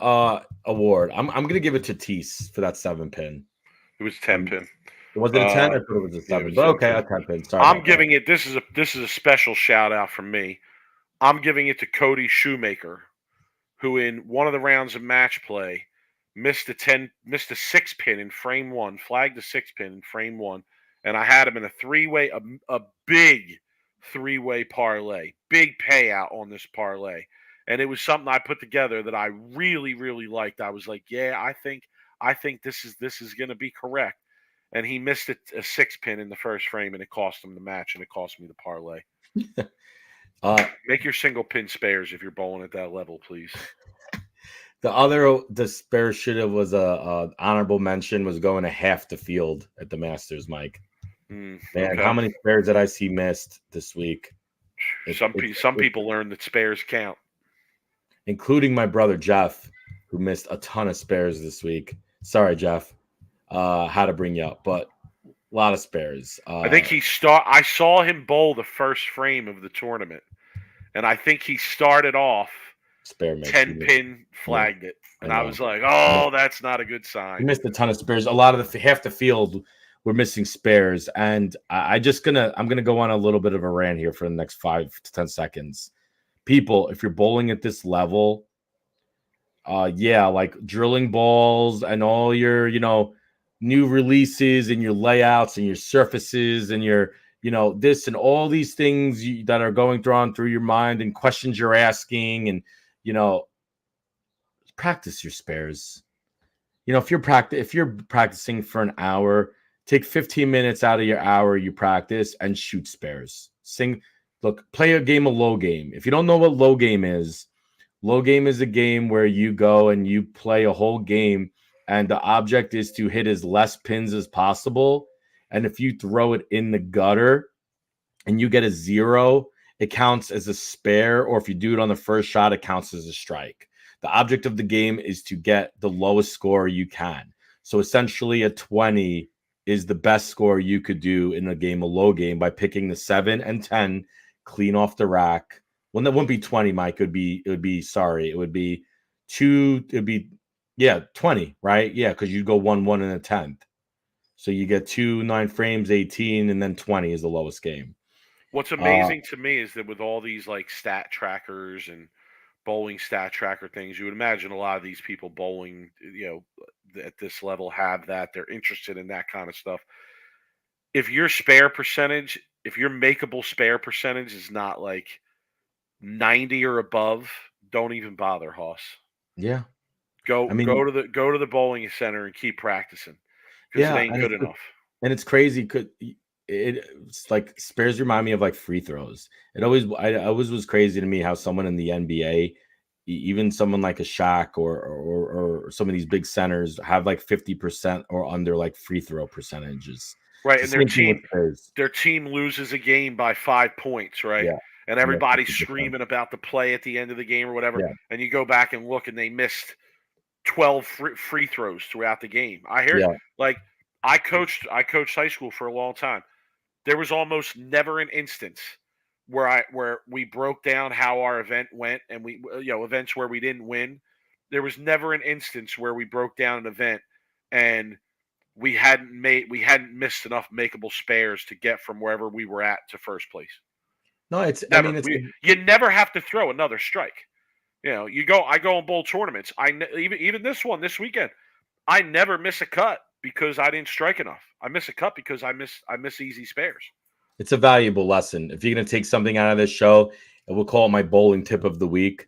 award. I'm gonna give it to Teese for that 7-pin. It was 10-pin. Was it a 10? I thought it was a 7. But okay, a 10-pin. Sorry. I'm giving it. This is a special shout out from me. I'm giving it to Cody Shoemaker, who in one of the rounds of match play missed a 6-pin in frame 1, flagged a 6-pin in frame 1, and I had him in a 3-way, a big 3-way parlay, big payout on this parlay, and it was something I put together that I really, really liked. I was like, yeah, I think this is going to be correct. and he missed a 6-pin in the first frame, and it cost him the match, and it cost me the parlay. Make your single pin spares if you're bowling at that level, please. The spare should have was a honorable mention was going to half the field at the Masters, Mike. Man, Okay. how many spares did I see missed this week? Some people learn that spares count, including my brother Jeff, who missed a ton of spares this week. Sorry, Jeff. How to bring you up, but a lot of spares. I think I saw him bowl the first frame of the tournament, and I think he started off spare 10-pin, flagged it, and I was like, "Oh, that's not a good sign." He missed a ton of spares. A lot of half the field were missing spares, and I'm gonna go on a little bit of a rant here for the next 5 to 10 seconds. People, if you're bowling at this level, like drilling balls and all your new releases and your layouts and your surfaces and your this and all these things that are going through your mind and questions you're asking and practice your spares. If you're practicing for an hour, take 15 minutes out of your hour you practice and shoot spares. Play a game of low game. If you don't know what low game is a game where you go and you play a whole game and the object is to hit as less pins as possible. And if you throw it in the gutter and you get a 0, it counts as a spare, or if you do it on the first shot, it counts as a strike. The object of the game is to get the lowest score you can. So essentially a 20 is the best score you could do in a game of low game by picking the 7 and 10 clean off the rack. Well, that wouldn't be 20, Mike. It would be 20, right? Yeah, because you'd go 1-1 in a 10th. So you get 2 9 frames, 18, and then 20 is the lowest game. What's amazing to me is that with all these like stat trackers and bowling stat tracker things, you would imagine a lot of these people bowling, at this level have that. They're interested in that kind of stuff. If your makeable spare percentage is not like 90 or above, don't even bother, Hoss. Yeah. Go to the bowling center and keep practicing because it ain't good enough. And it's crazy. It's like spares remind me of like free throws. It always was crazy to me how someone in the NBA, even someone like a Shaq or some of these big centers have like 50% or under like free throw percentages. Right, and their team loses a game by 5 points, right? Yeah. And everybody's screaming about the play at the end of the game or whatever. Yeah. And you go back and look, and they missed 12 free throws throughout the game. I hear like I coached high school for a long time. There was almost never an instance where we broke down how our event went, and we events where we didn't win. There was never an instance where we broke down an event and we hadn't missed enough makeable spares to get from wherever we were at to first place. No, you never have to throw another strike. I go on bowl tournaments. Even this weekend, I never miss a cut because I didn't strike enough. I miss a cut because I miss easy spares. It's a valuable lesson. If you're going to take something out of this show, and we'll call it my bowling tip of the week,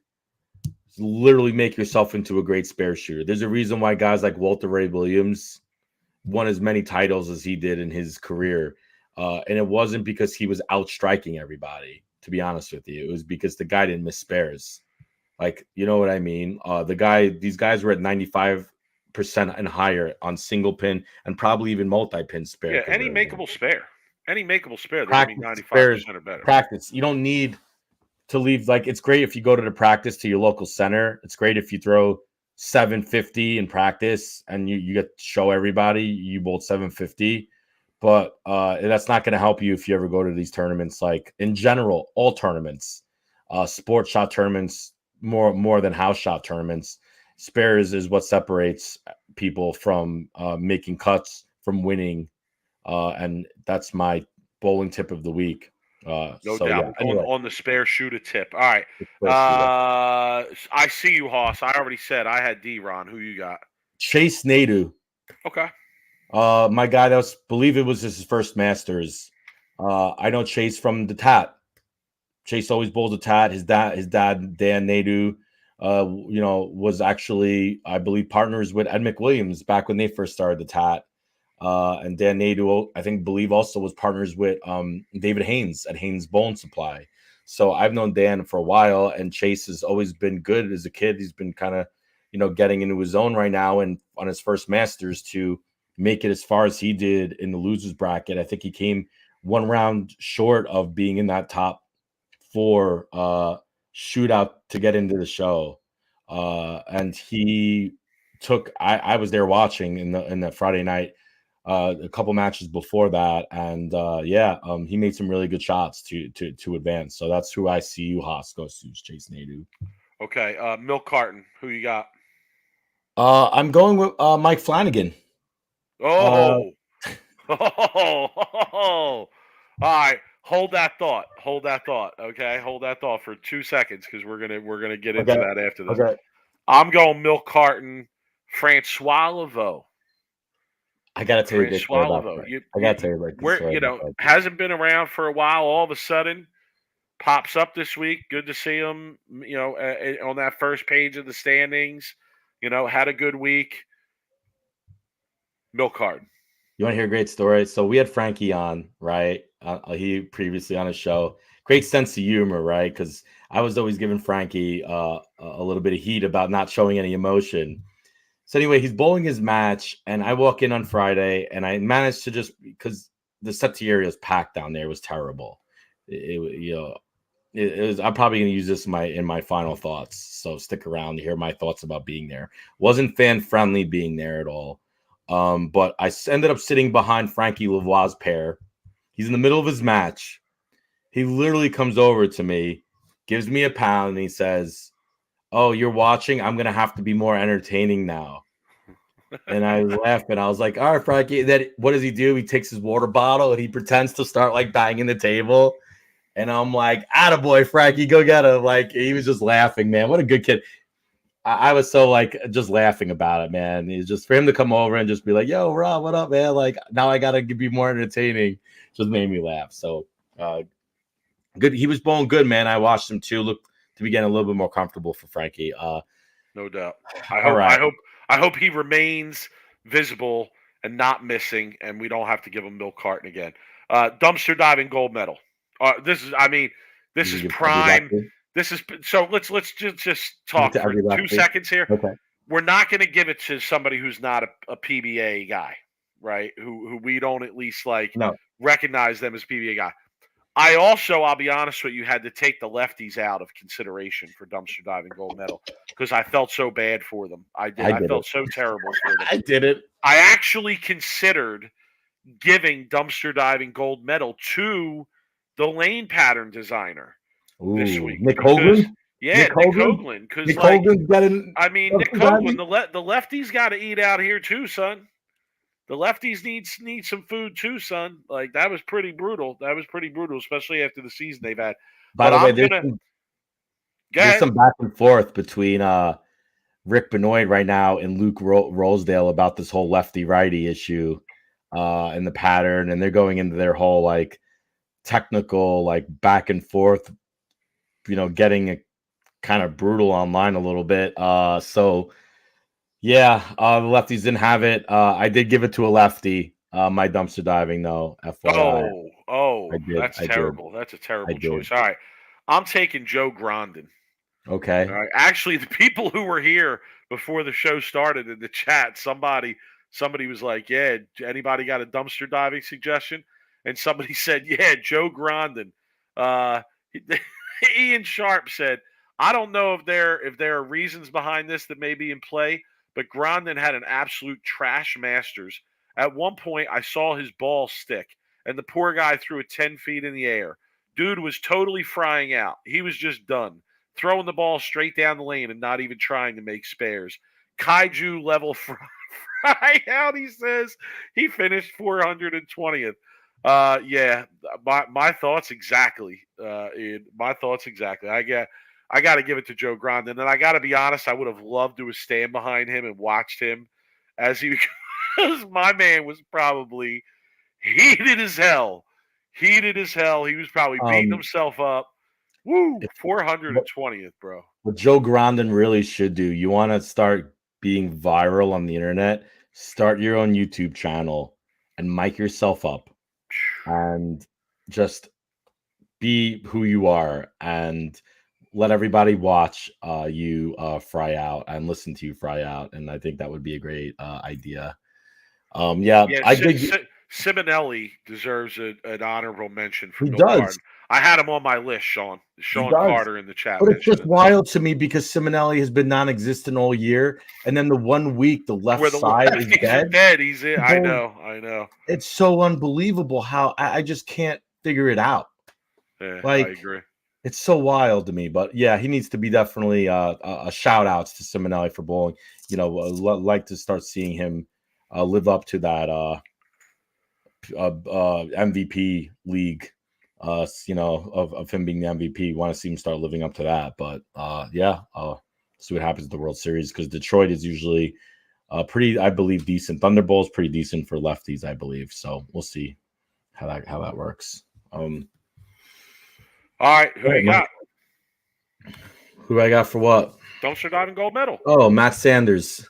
literally make yourself into a great spare shooter. There's a reason why guys like Walter Ray Williams won as many titles as he did in his career. And it wasn't because he was outstriking everybody, to be honest with you. It was because the guy didn't miss spares. Like, you know what I mean? These guys were at 95% and higher on single pin and probably even multi-pin spare. Yeah, any makeable spare, they're going to be 95% or better. Practice. You don't need to leave. Like, it's great if you go to the practice to your local center. It's great if you throw 750 in practice and you get to show everybody you bowled 750. But that's not going to help you if you ever go to these tournaments. Like, in general, all tournaments, sports shot tournaments, more than house shot tournaments, spares is what separates people from making cuts, from winning, and that's my bowling tip of the week. No doubt. Yeah, anyway. On the spare shooter tip. All right. I see you, Hoss. I already said I had D-Ron. Who you got? Chase Nadeau. Okay. My guy believe it was his first Masters. I know Chase from the Tat. Chase always bowls a Tat. His dad, Dan Nadeau, was actually, I believe, partners with Ed McWilliams back when they first started the Tat. And Dan Nadeau, I believe also was partners with David Haynes at Haynes Bone Supply. So I've known Dan for a while, and Chase has always been good as a kid. He's been kind of, getting into his own right now, and on his first Masters to make it as far as he did in the losers bracket. I think he came one round short of being in that top 4 shootout to get into the show. And he took I was there watching in the Friday night, a couple matches before that, and he made some really good shots to advance. So that's who I see you Haas goes to, Chase Nadeau. Okay, Milk Carton, who you got? I'm going with Mike Flanagan. Oh. All right. Hold that thought. Okay, hold that thought for 2 seconds because we're gonna get into that after this. Okay. I'm going Milk Carton, Francois Laveau. I gotta tell you a good story about Laveau. that. I gotta tell you like this story. Hasn't been around for a while. All of a sudden, pops up this week. Good to see him. On that first page of the standings. Had a good week. Milk Carton. You want to hear a great story? So we had Frankie on, right? He previously on a show. Great sense of humor, right? Because I was always giving Frankie a little bit of heat about not showing any emotion. So anyway, he's bowling his match, and I walk in on Friday, and I managed to just because the settee area was packed down there, it was terrible. It was. I'm probably going to use this in my final thoughts. So stick around to hear my thoughts about being there. Wasn't fan friendly being there at all. But I ended up sitting behind Frankie Lavoie's pair. He's in the middle of his match. He literally comes over to me, gives me a pound, and he says, "Oh, you're watching? I'm going to have to be more entertaining now." And I laughed, and I was like, "All right, Frankie." Then what does he do? He takes his water bottle, and he pretends to start like banging the table. And I'm like, "Attaboy, Frankie, go get him." Like, he was just laughing, man. What a good kid. I was so like just laughing about it, man. It's just for him to come over and just be like, "Yo, Rob, what up, man?" Like, now I gotta be more entertaining. Just made me laugh. So good. He was bowling good, man. I watched him too. Look to be getting a little bit more comfortable for Frankie. No doubt. I hope he remains visible and not missing, and we don't have to give him Milk Carton again. Dumpster diving gold medal. This is prime. This is so. Let's just talk for 2 seconds here. Okay. We're not going to give it to somebody who's not a PBA guy, right? Who we don't at least recognize them as PBA guy. I'll be honest with you, had to take the lefties out of consideration for dumpster diving gold medal because I felt so bad for them. I felt so terrible for them. I did it. I actually considered giving dumpster diving gold medal to the lane pattern designer this week. Nick Hoagland? Yeah, Nick Hoagland. Because Nick Hoagland, the lefties got to eat out here too, son. The lefties need some food too, son. Like, that was pretty brutal. Especially after the season they've had. By the way, there's some back and forth between Rick Benoit right now and Luke Rosedale about this whole lefty-righty issue and the pattern, and they're going into their whole like technical like back and forth, getting a kind of brutal online a little bit. The lefties didn't have it. I did give it to a lefty. My dumpster diving, though. FYI. That's terrible. That's a terrible choice. All right, I'm taking Joe Grondin. Okay. All right. Actually, the people who were here before the show started in the chat, somebody was like, "Yeah, anybody got a dumpster diving suggestion?" And somebody said, "Yeah, Joe Grondin." Ian Sharp said, "I don't know if there are reasons behind this that may be in play." But Grondin had an absolute trash Masters. At one point, I saw his ball stick, and the poor guy threw it 10 feet in the air. Dude was totally frying out. He was just done, throwing the ball straight down the lane and not even trying to make spares. Kaiju level fry out, he says. He finished 420th. My thoughts exactly. Ian, my thoughts exactly. I got to give it to Joe Grondin. And I got to be honest, I would have loved to have stand behind him and watched him as because my man was probably heated as hell. He was probably beating himself up. Woo, 420th, bro. What Joe Grondin really should do, you want to start being viral on the internet, start your own YouTube channel and mic yourself up and just be who you are and let everybody watch you fry out and listen to you fry out. And I think that would be a great idea. Yeah, Yeah, I dig. Simonelli deserves an honorable mention for He Milk does. Carton. I had him on my list, Sean. He Sean does. Carter in the chat But it's mentioned just it. wild to me because Simonelli has been non-existent all year, and then the 1 week the left Where the side is lefties are dead. dead, he's in. I Well, know. it's so unbelievable how I just can't figure it out. Yeah, I Like agree. it's so wild to me. But yeah, he needs to be definitely a shout outs to Simonelli for bowling. Like to start seeing him live up to that MVP league. Of him being the MVP. Want to see him start living up to that. But see what happens at the World Series because Detroit is usually pretty, I believe, decent. Thunderbolt's pretty decent for lefties, I believe. So we'll see how that works. All right, who you got? Who I got for what? Dumpster diving gold medal. Oh, Matt Sanders.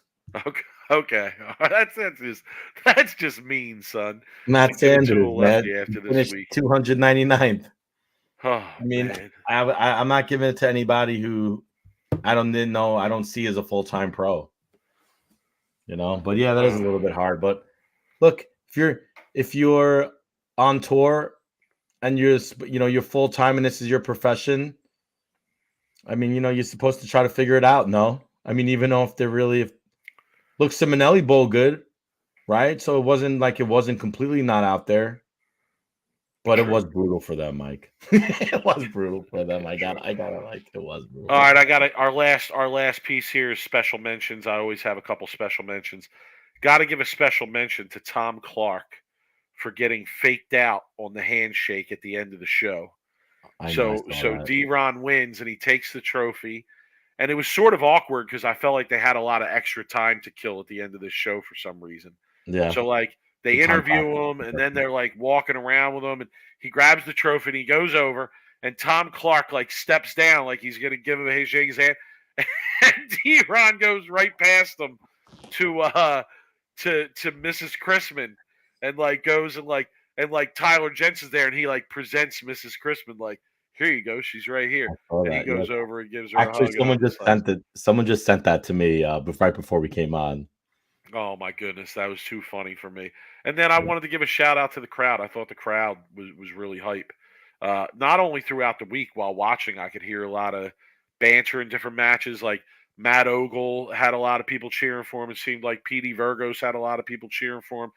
Okay. That's just mean, son. Matt To give it to a Sanders, man. lefty after this Finished week. 299th. Oh, I mean, man. I'm not giving it to anybody who I don't see as a full-time pro. But yeah, that is a little bit hard. But look, if you're on tour and you're full-time and this is your profession, I mean, you're supposed to try to figure it out. No, I mean, even though look, Simonelli bowl good, right? So it wasn't completely not out there. But it was brutal for them, Mike. It was brutal for them. I gotta it was brutal. All right, our last piece here is special mentions. I always have a couple special mentions. Got to give a special mention to Tom Clark for getting faked out on the handshake at the end of the show. So D-Ron wins and he takes the trophy. And it was sort of awkward because I felt like they had a lot of extra time to kill at the end of this show for some reason. Yeah. So they interview him and then they're walking around with him and he grabs the trophy and he goes over and Tom Clark steps down like he's gonna give him shake his hand. And D-Ron goes right past him to Mrs. Chrisman and goes and Tyler Jensen's there and he presents Mrs. Chrisman here you go, she's right here. And he goes over and gives her a hug. Actually, someone just sent that to me right before we came on. Oh my goodness, that was too funny for me. And then I wanted to give a shout out to the crowd. I thought the crowd was really hype. Not only throughout the week while watching, I could hear a lot of banter in different matches. Like Matt Ogle had a lot of people cheering for him. It seemed like Petey Virgos had a lot of people cheering for him.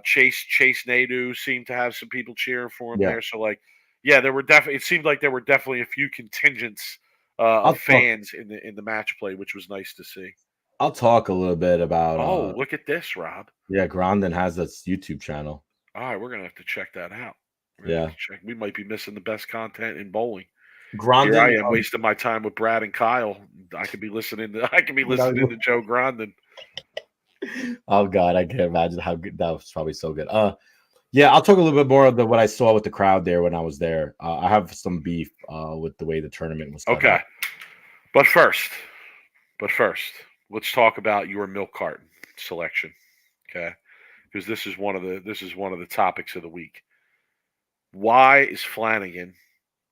Chase Nadeau seemed to have some people cheering for him there. So there were definitely. It seemed like there were definitely a few contingents of fans in the match play, which was nice to see. I'll talk a little bit about. Oh, look at this, Rob. Yeah, Grondin has this YouTube channel. All right, we're gonna have to check that out. We might be missing the best content in bowling. Grondin, here I am wasting my time with Brad and Kyle. I could be listening to Joe Grondin. Oh God, I can't imagine how good that was. Probably so good. Yeah, I'll talk a little bit more of what I saw with the crowd there when I was there. I have some beef with the way the tournament was. Okay, but first, let's talk about your milk carton selection. Okay, because this is one of the topics of the week. Why is Flanagan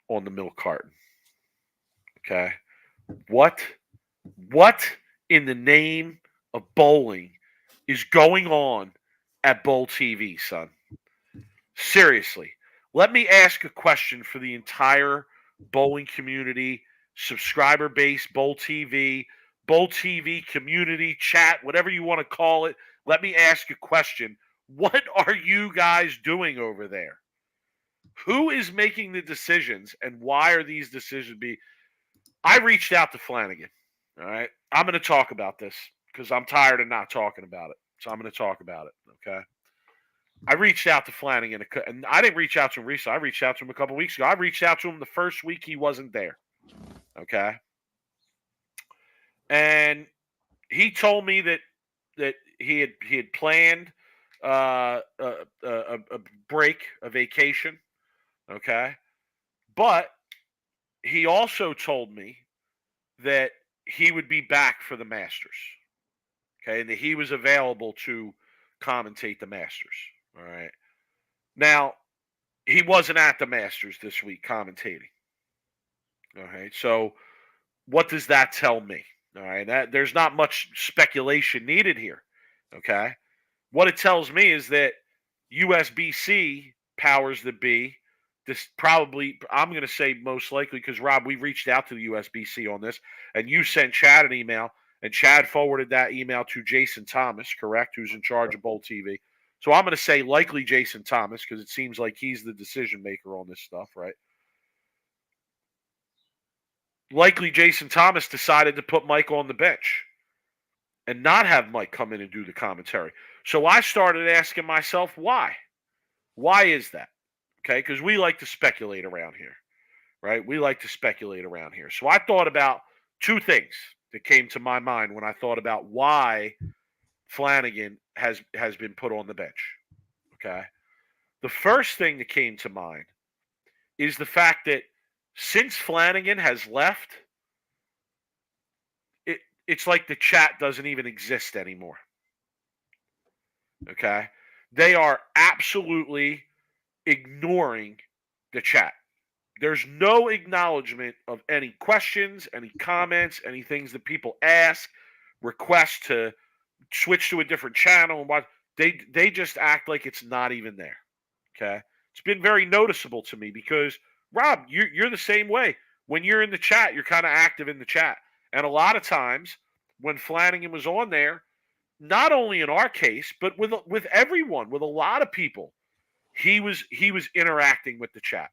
on the milk carton? Okay, what in the name of bowling is going on at Bowl TV, son? Seriously, let me ask a question for the entire bowling community, subscriber base, Bowl TV community, chat, whatever you want to call it. Let me ask a question. What are you guys doing over there? Who is making the decisions and why are these decisions I reached out to Flanagan. All right. I'm going to talk about this because I'm tired of not talking about it. So I'm going to talk about it. Okay. I reached out to Flanagan, and I didn't reach out to him recently. I reached out to him a couple weeks ago. I reached out to him the first week he wasn't there. Okay. And he told me that he had planned a break, a vacation. Okay. But he also told me that he would be back for the Masters. Okay. And that he was available to commentate the Masters. All right. Now, he wasn't at the Masters this week commentating. All right. So what does that tell me? All right. That there's not much speculation needed here. Okay. What it tells me is that USBC powers that be, this probably, I'm going to say most likely, because Rob, we reached out to the USBC on this, and you sent Chad an email, and Chad forwarded that email to Jason Thomas, correct, who's in charge of Bowl TV. So I'm going to say likely Jason Thomas, because it seems like he's the decision maker on this stuff, right? Likely Jason Thomas decided to put Mike on the bench and not have Mike come in and do the commentary. So I started asking myself, why? Why is that? Okay, because we like to speculate around here, right? We like to speculate around here. So I thought about two things that came to my mind when I thought about why Flanagan has been put on the bench. Okay. The first thing that came to mind is the fact that since Flanagan has left, it's like the chat doesn't even exist anymore. Okay. They are absolutely ignoring the chat. There's no acknowledgement of any questions, any comments, any things that people ask, requests to switch to a different channel and what they just act like it's not even there. Okay. It's been very noticeable to me because Rob, you're the same way. When you're in the chat, you're kind of active in the chat. And a lot of times when Flanagan was on there, not only in our case, but with everyone, with a lot of people, he was interacting with the chat.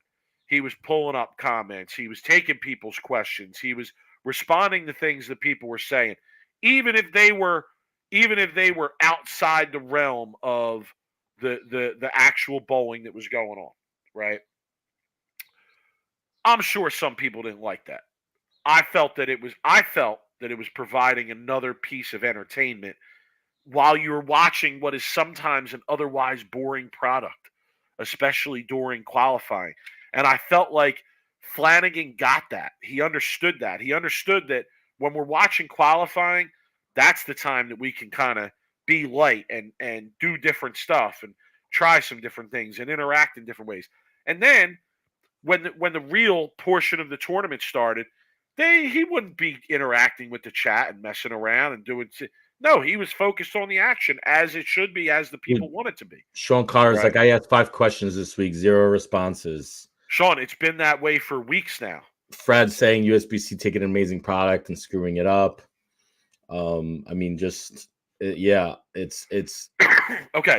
He was pulling up comments. He was taking people's questions. He was responding to things that people were saying, even if they were outside the realm of the actual bowling that was going on, right? I'm sure some people didn't like that. I felt that it was providing another piece of entertainment while you're watching what is sometimes an otherwise boring product, especially during qualifying. And I felt like Flanagan got that. He understood that. He understood that when we're watching qualifying, that's the time that we can kind of be light and do different stuff and try some different things and interact in different ways. And then when the real portion of the tournament started, he wouldn't be interacting with the chat and messing around and doing. No, he was focused on the action as it should be, as the people want it to be. Sean Carter's like, I asked 5 questions this week, 0 responses. Sean, it's been that way for weeks now. Fred saying USBC taking an amazing product and screwing it up. I mean, it's okay.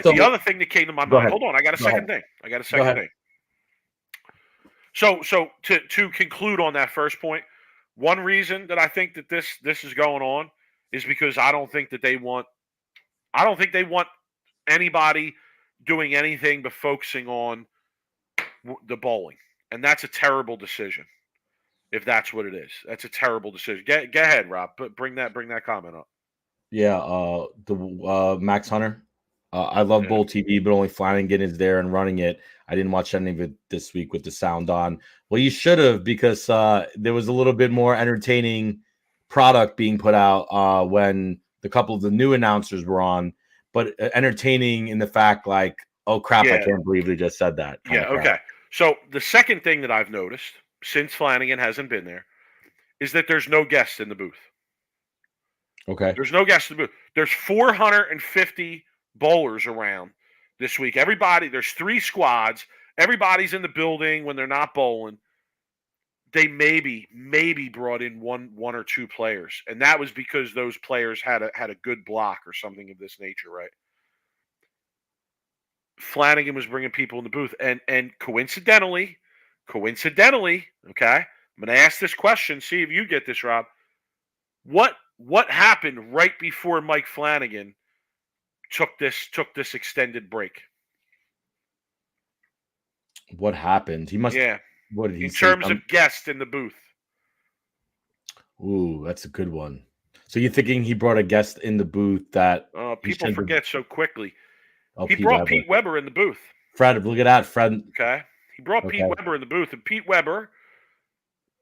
So, the other thing that came to my mind. Hold on, I got a second thing. So to conclude on that first point, one reason that I think that this is going on is because I don't think they want anybody doing anything but focusing on the bowling, and that's a terrible decision. If that's what it is, that's a terrible decision. Go ahead, Rob. But bring that comment up. Yeah, the Max Hunter. I love Bowl TV, but only Flanagan is there and running it. I didn't watch any of it this week with the sound on. Well, you should have, because there was a little bit more entertaining product being put out when the couple of the new announcers were on, but entertaining in the fact like, oh crap, I can't believe they just said that. Yeah, okay. So the second thing that I've noticed since Flanagan hasn't been there is that there's no guests in the booth. Okay. There's no guests in the booth. There's 450 bowlers around this week. There's 3 squads. Everybody's in the building when they're not bowling. They maybe brought in one or 2 players, and that was because those players had a good block or something of this nature, right? Flanagan was bringing people in the booth, and coincidentally, okay, I'm going to ask this question, see if you get this, Rob. What happened right before Mike Flanagan took this extended break? What happened? He must. Yeah. What did he in say? terms of guests in the booth? Ooh, that's a good one. So you're thinking he brought a guest in the booth that people forget so quickly. Oh, he brought Pete Weber in the booth. Fred, look at that, Fred. Okay. He brought Pete Weber in the booth, and Pete Weber,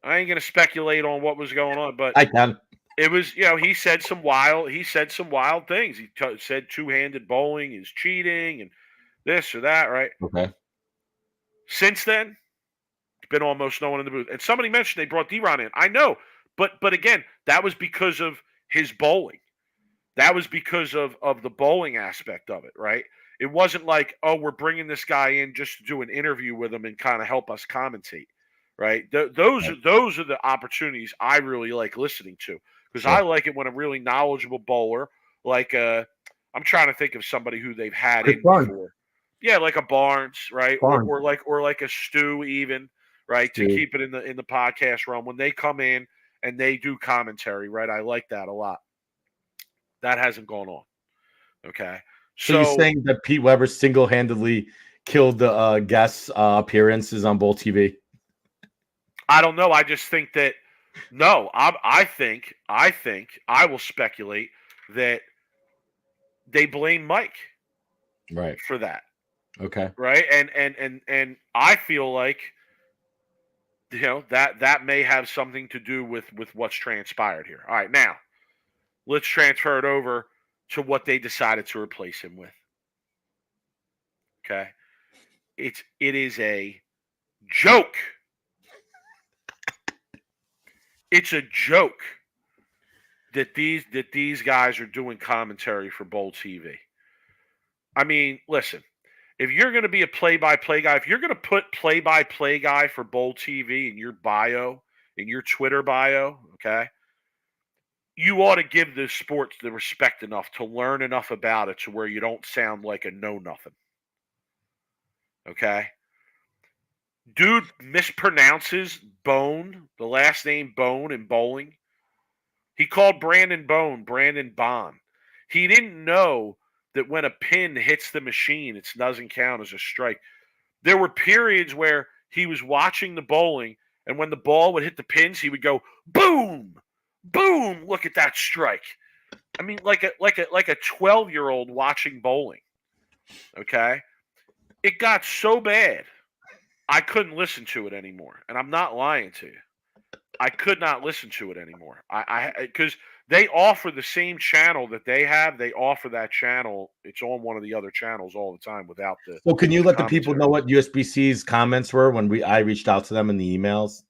I ain't going to speculate on what was going on, but I can. It was, he said some wild things. He said two-handed bowling is cheating, and this or that, right? Okay. Since then, it's been almost no one in the booth. And somebody mentioned they brought D-Ron in. I know, but again, that was because of his bowling. That was because of the bowling aspect of it, right? It wasn't like, oh, we're bringing this guy in just to do an interview with him and kind of help us commentate, right? Those are the opportunities I really like listening to, because I like it when a really knowledgeable bowler, like I'm trying to think of somebody who they've had Chris in Barnes. before. Yeah, like a Barnes, right? Barnes. Or like a Stu even, right? Stu. To keep it in the podcast realm when they come in and they do commentary, right? I like that a lot. That hasn't gone on. Okay. So you're saying that Pete Weber single-handedly killed the guest appearances on Bowl TV? I don't know. I just think that I think I will speculate that they blame Mike Right. for that. Okay. Right. And I feel like that may have something to do with what's transpired here. All right, now let's transfer it over to what they decided to replace him with. Okay. It is a joke. It's a joke that these guys are doing commentary for Bowl TV. I mean, listen, if you're going to be a play-by-play guy, if you're going to put play-by-play guy for Bowl TV in your bio, in your Twitter bio, okay, you ought to give the sport the respect enough to learn enough about it to where you don't sound like a know-nothing. Okay? Dude mispronounces Bone, the last name Bone in bowling. He called Brandon Bone Brandon Bond. He didn't know that when a pin hits the machine, it doesn't count as a strike. There were periods where he was watching the bowling, and when the ball would hit the pins, he would go, boom, boom, look at that strike. I mean, like a 12-year-old watching bowling. Okay? It got so bad, I couldn't listen to it anymore. And I'm not lying to you. I could not listen to it anymore. Because they offer the same channel that they have. They offer that channel. It's on one of the other channels all the time without the. So can you let the commentary. people know what USBC's comments were when I reached out to them in the emails?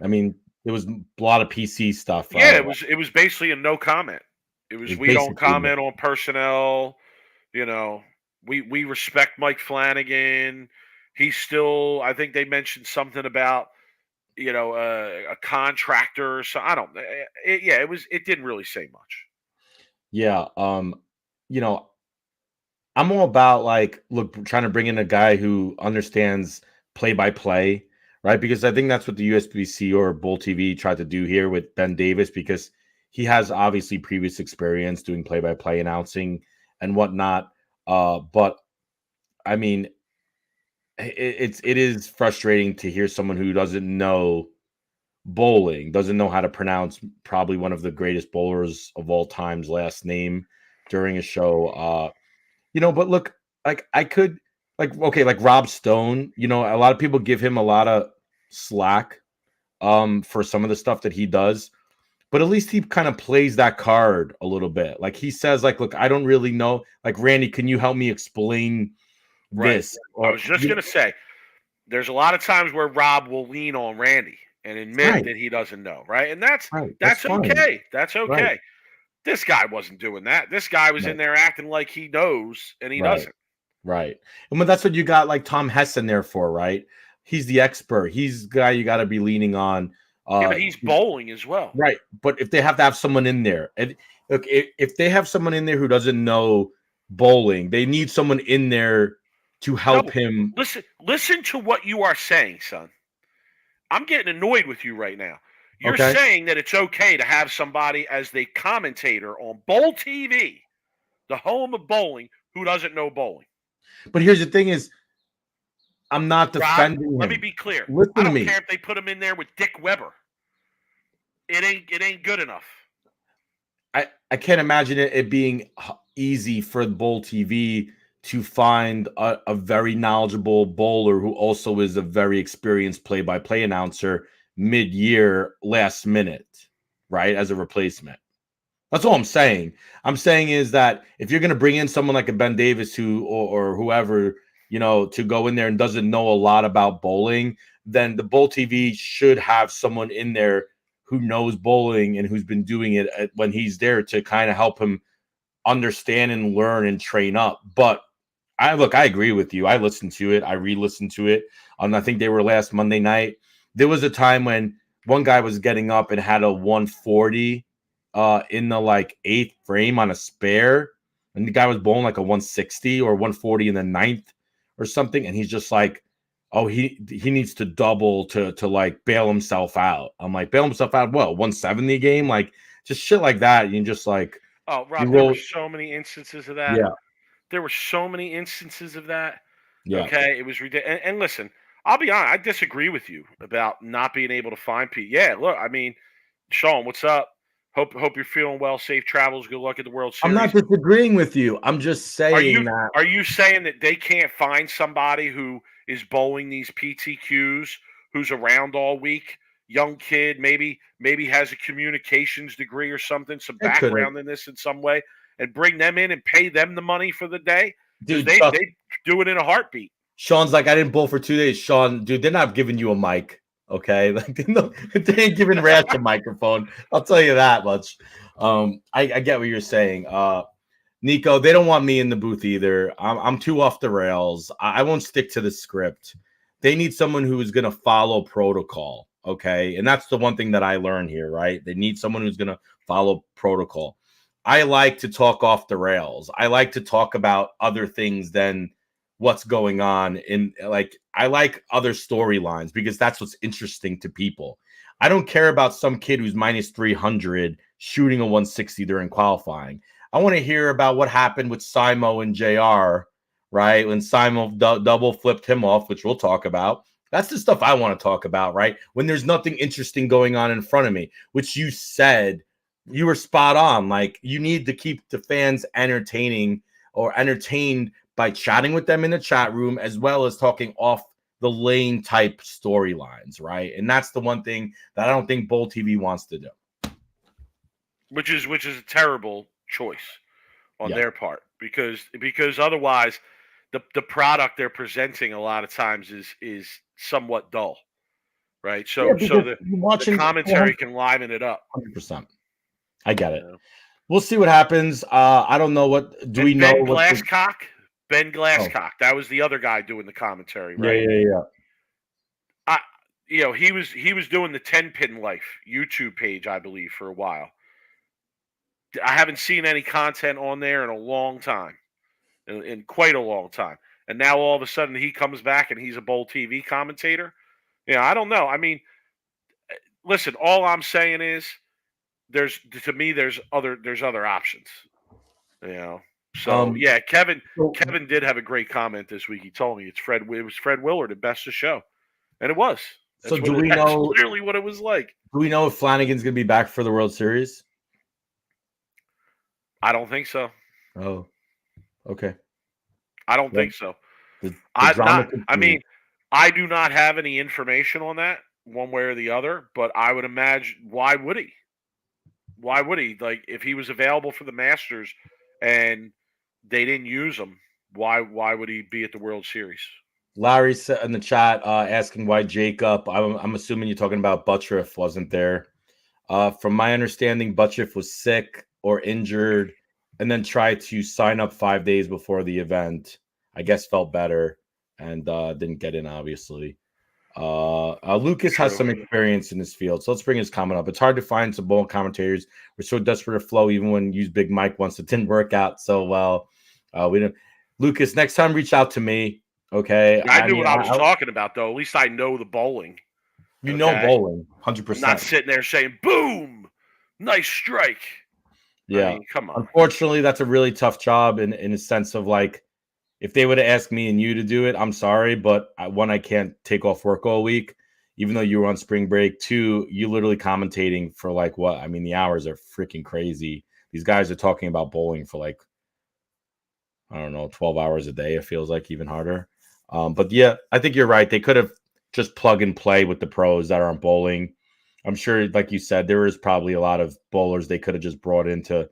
I mean, it was a lot of PC stuff. Yeah, right? it was basically a no comment. It was It's we don't basically comment on personnel. You know, we respect Mike Flanagan. He's still. I think they mentioned something about a contractor. So I don't. It didn't really say much. Yeah. I'm all about trying to bring in a guy who understands play by play, right? Because I think that's what the USBC or Bowl TV tried to do here with Ben Davis, because he has obviously previous experience doing play by play announcing and whatnot. But I mean, it is frustrating to hear someone who doesn't know bowling, doesn't know how to pronounce probably one of the greatest bowlers of all time's last name during a show. But look, like Rob Stone, a lot of people give him a lot of slack for some of the stuff that he does, but at least he kind of plays that card a little bit. Like he says, look, I don't really know. Like, Randy, can you help me explain this? Right. I was just going to say, there's a lot of times where Rob will lean on Randy and admit that he doesn't know, right? And that's okay. That's okay. Right. This guy wasn't doing that. This guy was in there acting like he knows, and he doesn't. Right. And that's what you got like Tom Hess in there for, right? He's the expert. He's the guy you got to be leaning on. But he's bowling as well. Right. But if they have to have someone in there, and look, if they have someone in there who doesn't know bowling, they need someone in there to help him. Listen to what you are saying, son. I'm getting annoyed with you right now. You're saying that it's okay to have somebody as the commentator on Bowl TV, the home of bowling, who doesn't know bowling. But here's the thing is, I'm not defending him. Let me be clear. Listen I don't to me. care if they put him in there with Dick Weber. It ain't good enough. I can't imagine it being easy for Bowl TV to find a very knowledgeable bowler who also is a very experienced play-by-play announcer mid-year, last minute, right, as a replacement. That's all I'm saying. I'm saying is that if you're going to bring in someone like a Ben Davis or whoever, to go in there and doesn't know a lot about bowling, then the Bowl TV should have someone in there who knows bowling and who's been doing it when he's there to kind of help him understand and learn and train up. But I agree with you. I listened to it. I re-listened to it. I think they were last Monday night. There was a time when one guy was getting up and had a 140 in the eighth frame on a spare, and the guy was bowling like a 160 or 140 in the ninth or something, and he's just like, oh, he needs to double to bail himself out. I'm like, bail himself out? What, 170 game? Like, just shit like that. You just like, oh, Rob, there were so many instances of that. Yeah. There were so many instances of that. Yeah. Okay, it was ridiculous. And listen, I'll be honest, I disagree with you about not being able to find Pete. Yeah, look, I mean, Sean, what's up? Hope you're feeling well. Safe travels. Good luck at the World Series. I'm not disagreeing with you. I'm just saying Are you saying that they can't find somebody who is bowling these PTQs, who's around all week, young kid, maybe has a communications degree or something, some background in this in some way, and bring them in and pay them the money for the day? Dude, they do it in a heartbeat. Sean's like, I didn't bowl for 2 days. Sean, dude, they're not giving you a mic. Okay, like they ain't giving Rash a microphone. I'll tell you that much. I get what you're saying. Nico, they don't want me in the booth either. I'm too off the rails. I won't stick to the script. They need someone who is going to follow protocol. Okay, and that's the one thing that I learned here. Right? They need someone who's going to follow protocol. I like to talk off the rails. I like to talk about other things than what's going on I like other storylines because that's what's interesting to people. I don't care about some kid who's minus 300 shooting a 160 during qualifying. I want to hear about what happened with Simo and JR, right? When Simo double flipped him off, which we'll talk about. That's the stuff I want to talk about, right? When there's nothing interesting going on in front of me, which you said, you were spot on. Like, you need to keep the fans entertained by chatting with them in the chat room, as well as talking off the lane type storylines, right? And that's the one thing that I don't think Bowl TV wants to do. Which is a terrible choice on their part, because otherwise the product they're presenting a lot of times is somewhat dull, right? So the commentary can liven it up. 100%. I get it. We'll see what happens. I don't know what. Do we know? Ben Glasscock. That was the other guy doing the commentary, right? Yeah. He was doing the 10-Pin Life YouTube page, I believe, for a while. I haven't seen any content on there in a long time, in quite a long time. And now all of a sudden he comes back and he's a Bowl TV commentator. I don't know. I mean, listen, all I'm saying is there's other options. So Kevin did have a great comment this week. He told me it was Fred Willard at Best of Show, and it was. That's clearly what it was like. Do we know if Flanagan's going to be back for the World Series? I don't think so. Oh, okay. I don't think so. I mean, I do not have any information on that one way or the other, but I would imagine, why would he? Why would he? Like, if he was available for the Masters and they didn't use him, why would he be at the World Series? Larry said in the chat asking why Jacob. I'm assuming you're talking about Buttriff wasn't there. From my understanding, Buttriff was sick or injured, and then tried to sign up 5 days before the event. I guess felt better and didn't get in, obviously. Lucas has some experience in this field, so let's bring his comment up. It's hard to find some bowl commentators. We're so desperate to flow, even when use Big Mike once it didn't work out so well. We didn't. Lucas, next time reach out to me, okay? I knew what I was talking about, though. At least I know the bowling. You know bowling, 100%. I'm not sitting there saying, "Boom, nice strike." Yeah, I mean, come on. Unfortunately, that's a really tough job in a sense of like, if they would have asked me and you to do it, I'm sorry, but I can't take off work all week, even though you were on spring break. Two, you literally commentating for like what? I mean, the hours are freaking crazy. These guys are talking about bowling for like, I don't know, 12 hours a day. It feels like even harder. But yeah, I think you're right. They could have just plug and play with the pros that aren't bowling. I'm sure, like you said, there is probably a lot of bowlers they could have just brought in to,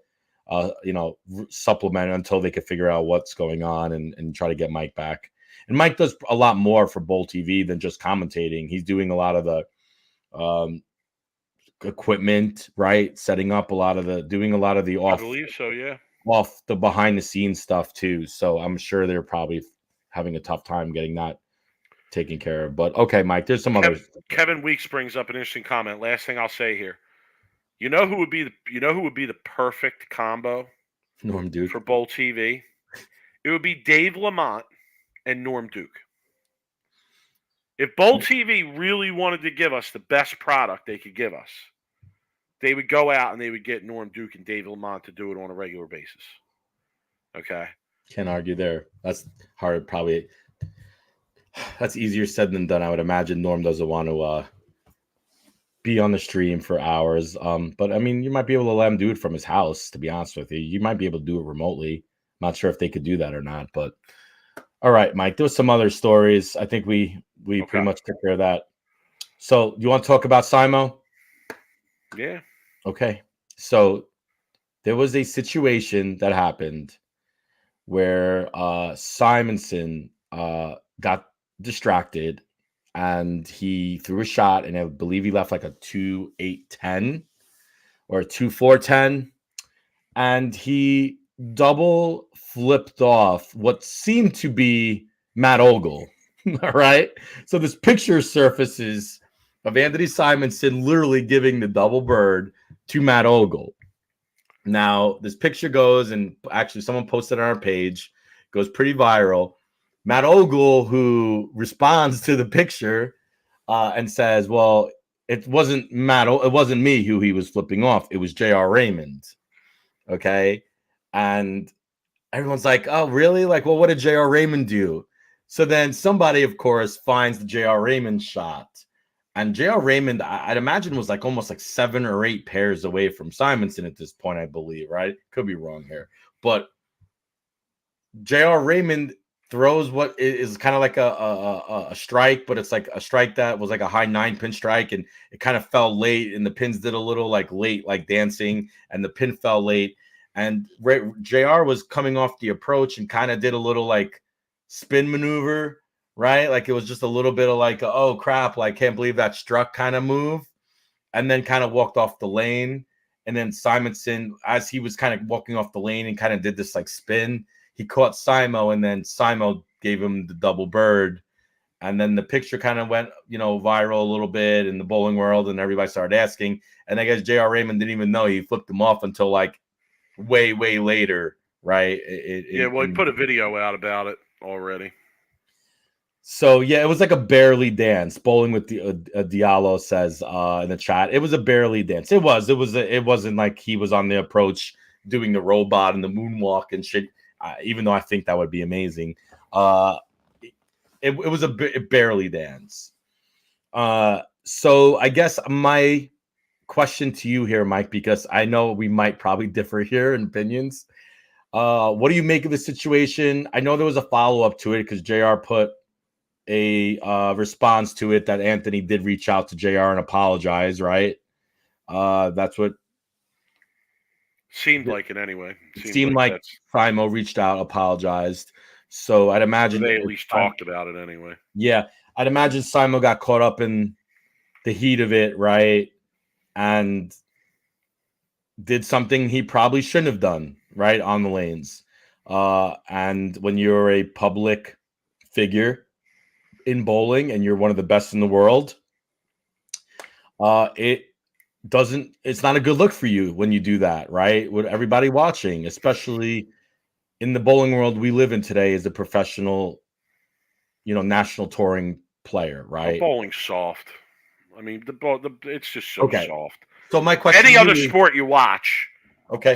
supplement until they could figure out what's going on and try to get Mike back. And Mike does a lot more for Bowl TV than just commentating. He's doing a lot of the equipment, right? Setting up doing a lot of the I believe so, yeah. off the behind the scenes stuff too. So I'm sure they're probably having a tough time getting that taken care of. But okay, Mike, there's some others. Kevin Weeks brings up an interesting comment. Last thing I'll say here. You know who would be the perfect combo Norm Duke for Bowl TV? It would be Dave Lamont and Norm Duke. If Bowl TV really wanted to give us the best product they could give us, they would go out and they would get Norm Duke and Dave Lamont to do it on a regular basis. Okay. Can't argue there. That's hard. Probably that's easier said than done. I would imagine Norm doesn't want to be on the stream for hours. But I mean, you might be able to let him do it from his house. To be honest with you might be able to do it remotely. I'm not sure if they could do that or not. But all right, Mike. There was some other stories. I think we pretty much took care of that. So you want to talk about Simo? Yeah. Okay. So there was a situation that happened where Simonson got distracted and he threw a shot, and I believe he left like a 2-8-10 or a 2-4-10, and he double flipped off what seemed to be Matt Ogle. All right. So this picture surfaces of Anthony Simonson literally giving the double bird to Matt Ogle. Now, this picture goes, and actually someone posted on our page, goes pretty viral. Matt Ogle, who responds to the picture and says, well, it wasn't me who he was flipping off. It was J.R. Raymond. Okay. And everyone's like, oh, really? Like, well, what did J.R. Raymond do? So then somebody, of course, finds the J.R. Raymond shot. And J.R. Raymond, I'd imagine, was like almost like 7 or 8 pairs away from Simonson at this point, I believe, right? Could be wrong here. But J.R. Raymond throws what is kind of like a strike, but it's like a strike that was like a high 9-pin strike, and it kind of fell late, and the pins did a little like late, like dancing, and the pin fell late. And JR was coming off the approach and kind of did a little like spin maneuver, right? Like it was just a little bit of like, oh crap, like can't believe that struck kind of move. And then kind of walked off the lane. And then Simonson, as he was kind of walking off the lane and kind of did this like spin, he caught Simo, and then Simo gave him the double bird. And then the picture kind of went, viral a little bit in the bowling world, and everybody started asking. And I guess J.R. Raymond didn't even know he flipped him off until like way later, right? He put a video out about it already. So yeah, it was like a barely dance. Bowling with the Diallo says in the chat, it was a barely dance. It wasn't like he was on the approach doing the robot and the moonwalk and shit. Even though I think that would be amazing, it was a barely dance. So I guess my question to you here, Mike, because I know we might probably differ here in opinions. What do you make of the situation? I know there was a follow-up to it because JR put a response to it that Anthony did reach out to JR and apologize, right? That's what seemed like it anyway. Seemed like Simo reached out, apologized. So I'd imagine they at least talked about it anyway. Yeah, I'd imagine Simo got caught up in the heat of it, right? And did something he probably shouldn't have done, right, on the lanes. And when you're a public figure in bowling and you're one of the best in the world, it's not a good look for you when you do that, right? With everybody watching, especially in the bowling world we live in today as a professional, national touring player, right? The bowling's soft. I mean, it's just so soft. So my question: any other sport you watch,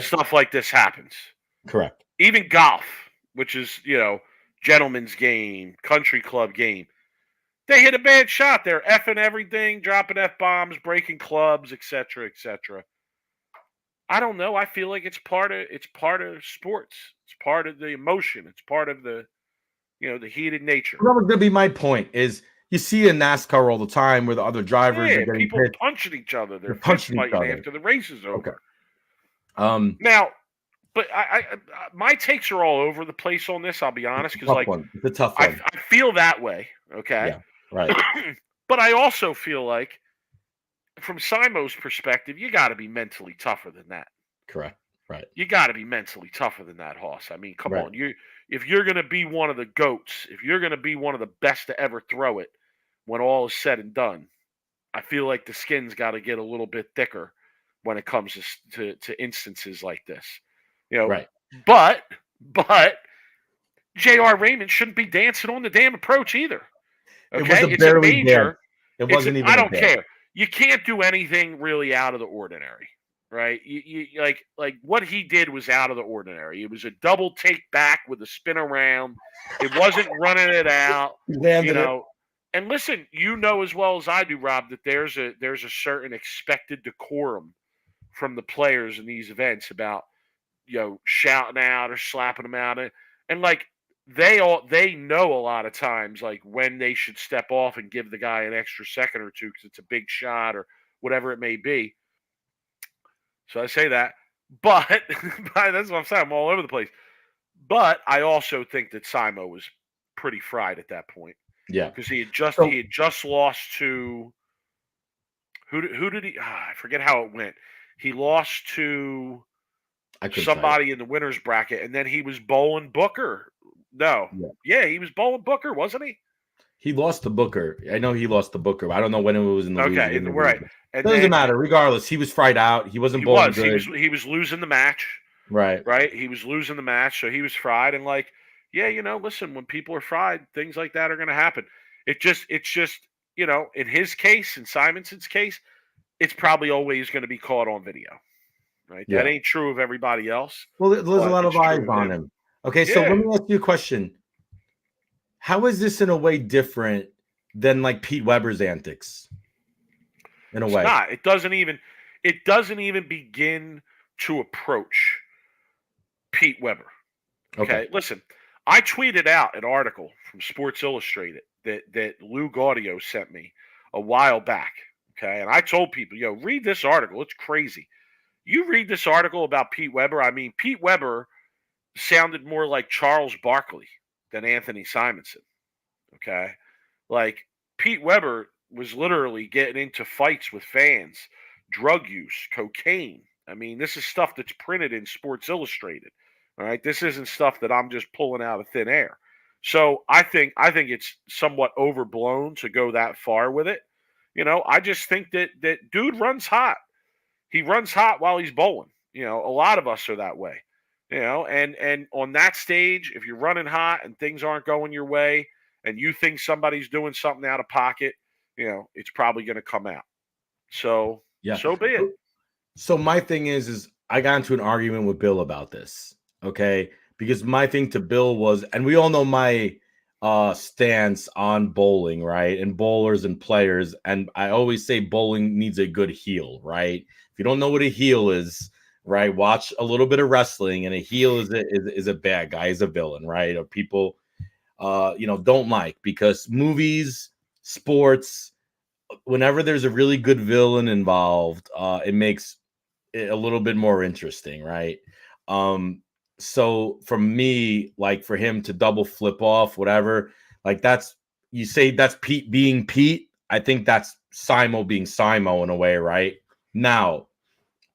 stuff like this happens. Correct. Even golf, which is gentleman's game, country club game, they hit a bad shot. They're effing everything, dropping F-bombs, breaking clubs, etc., etc. I don't know. I feel like it's part of sports. It's part of the emotion. It's part of the the heated nature. That was going to be my point. Is you see in NASCAR all the time where the other drivers are getting people hit. punching each other. They're punching fist each fighting other. after the race is over. Okay. Now, but my takes are all over the place on this. I'll be honest, because like it's a tough I one. feel that way. Okay. Yeah. Right. But I also feel like, from Simo's perspective, you got to be mentally tougher than that. Correct. Right. You got to be mentally tougher than that, Hoss. I mean, come Right. on. If you're going to be one of the GOATs, if you're going to be one of the best to ever throw it when all is said and done, I feel like the skin's got to get a little bit thicker when it comes to instances like this. You know, Right. But J.R. Raymond shouldn't be dancing on the damn approach either. Okay, it's a major. Dance. It wasn't even. I don't care. You can't do anything really out of the ordinary, right? You like what he did was out of the ordinary. It was a double take back with a spin around. It wasn't running it out. You know. And listen, you know as well as I do, Rob, that there's a certain expected decorum from the players in these events about, you know, shouting out or slapping them out, and like they know a lot of times like when they should step off and give the guy an extra second or two because it's a big shot or whatever it may be. So I say that, but that's what I'm saying. I'm all over the place. But I also think that Simo was pretty fried at that point. Yeah, because he had just lost to who did he? I forget how it went. He lost to somebody in the winners bracket, and then he was bowling Booker. No, yeah, he was bowling Booker, wasn't he? He lost to Booker. I know he lost to Booker. I don't know when it was in the okay, right. It doesn't matter. Regardless, he was fried out. He wasn't bowling good. He was losing the match. Right. He was losing the match, so he was fried. And like, yeah, you know, listen, when people are fried, things like that are going to happen. It's just, you know, in his case, in Simonson's case, it's probably always going to be caught on video, right? Yeah. That ain't true of everybody else. Well, there's a lot of eyes on him. Okay, so let me ask you a question. How is this in a way different than like Pete Weber's antics? In a way, not. It doesn't even begin to approach Pete Weber. Okay. Listen, I tweeted out an article from Sports Illustrated that Lou Gaudio sent me a while back. Okay. And I told people, yo, read this article. It's crazy. You read this article about Pete Weber. I mean, Pete Weber sounded more like Charles Barkley than Anthony Simonson. Okay. Like Pete Weber was literally getting into fights with fans, drug use, cocaine. I mean, this is stuff that's printed in Sports Illustrated. All right. This isn't stuff that I'm just pulling out of thin air. So I think it's somewhat overblown to go that far with it. You know, I just think that dude runs hot. He runs hot while he's bowling. You know, a lot of us are that way. You know, and on that stage, if you're running hot and things aren't going your way and you think somebody's doing something out of pocket, you know, it's probably going to come out. So, so be it. So my thing is I got into an argument with Bill about this, okay? Because my thing to Bill was, and we all know my stance on bowling, right? And bowlers and players, and I always say bowling needs a good heel, right? If you don't know what a heel is, right, watch a little bit of wrestling, and a heel is a bad guy, is a villain, right? Or people, you know, don't like, because movies, sports, whenever there's a really good villain involved, it makes it a little bit more interesting, right? So for me, like for him to double flip off, whatever, like that's, you say that's Pete being Pete. I think that's Simo being Simo in a way, right? Now,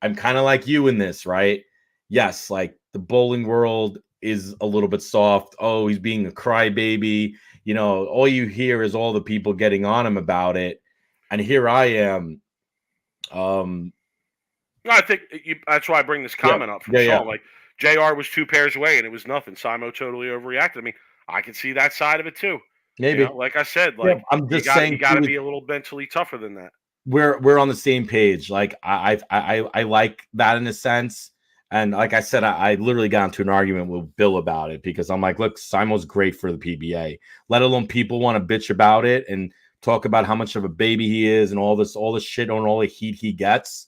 I'm kind of like you in this, right? Yes, like the bowling world is a little bit soft. Oh, he's being a crybaby. You know, all you hear is all the people getting on him about it. And here I am. I think that's why I bring this comment up from Sean. Like, JR was 2 pairs away and it was nothing. Simo totally overreacted. I mean, I can see that side of it too. Maybe. You know, like I said, like I'm just saying you got to be a little mentally tougher than that. We're on the same page. Like I like that in a sense. And like I said, I literally got into an argument with Bill about it because I'm like, look, Simo's great for the PBA. Let alone people want to bitch about it and talk about how much of a baby he is and all this shit on all the heat he gets.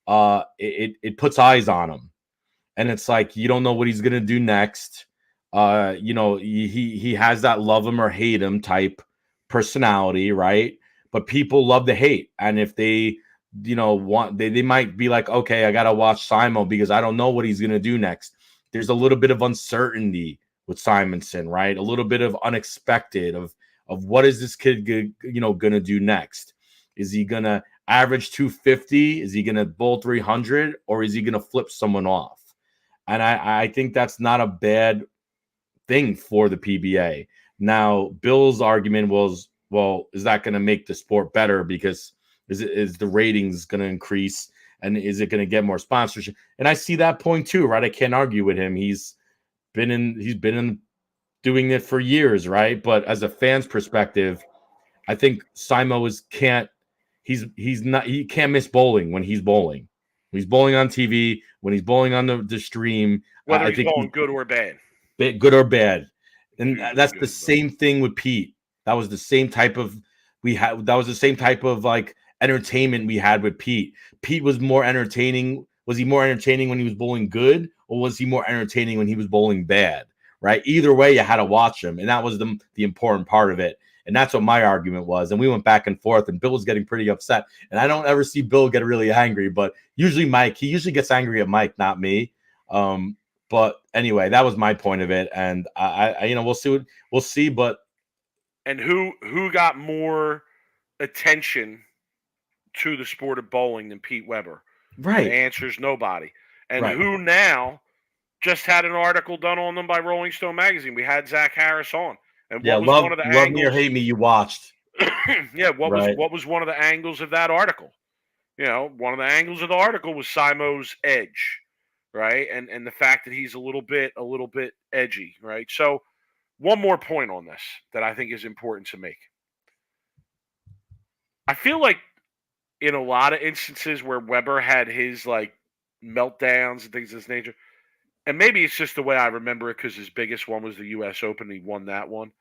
It puts eyes on him. And it's like, you don't know what he's going to do next. You know, he has that love him or hate him type personality, right? But people love to hate, and if they want, they might be like, okay, I gotta watch Simo because I don't know what he's gonna do next. There's a little bit of uncertainty with Simonson, right? A little bit of unexpected of what is this kid gonna do next? Is he gonna average 250? Is he gonna bowl 300, or is he gonna flip someone off? And I think that's not a bad thing for the PBA. Now, Bill's argument was, well, is that going to make the sport better because is the ratings going to increase and is it going to get more sponsorship? And I see that point too, right? I can't argue with him. He's been in doing it for years, right? But as a fan's perspective, I think Simo he can't miss bowling when he's bowling. When he's bowling on TV, when he's bowling on the stream, Whether I he's think bowling good or bad. good or bad. And Usually that's good, the but- same thing with Pete. That was the same type of like entertainment we had with Pete. Pete was more entertaining. Was he more entertaining when he was bowling good, or was he more entertaining when he was bowling bad? Right? Either way, you had to watch him, and that was the important part of it. And that's what my argument was. And we went back and forth, and Bill was getting pretty upset. And I don't ever see Bill get really angry, but usually he usually gets angry at Mike, not me. But anyway, that was my point of it, and I we'll see. But and who got more attention to the sport of bowling than Pete Weber? right, The answer is nobody. And right. who now just had an article done on them by Rolling Stone magazine? We had Zach Harris on, and Yeah, what was one of the love angles? me or hate me, you watched. Yeah, what Right. was one of the angles of that article? One of the angles of the article was Simo's edge, right? And the fact that he's a little bit edgy, right? So one more point on this that I think is important to make. I feel like in a lot of instances where Weber had his like meltdowns and things of this nature, and maybe it's just the way I remember it because his biggest one was the U.S. Open and he won that one.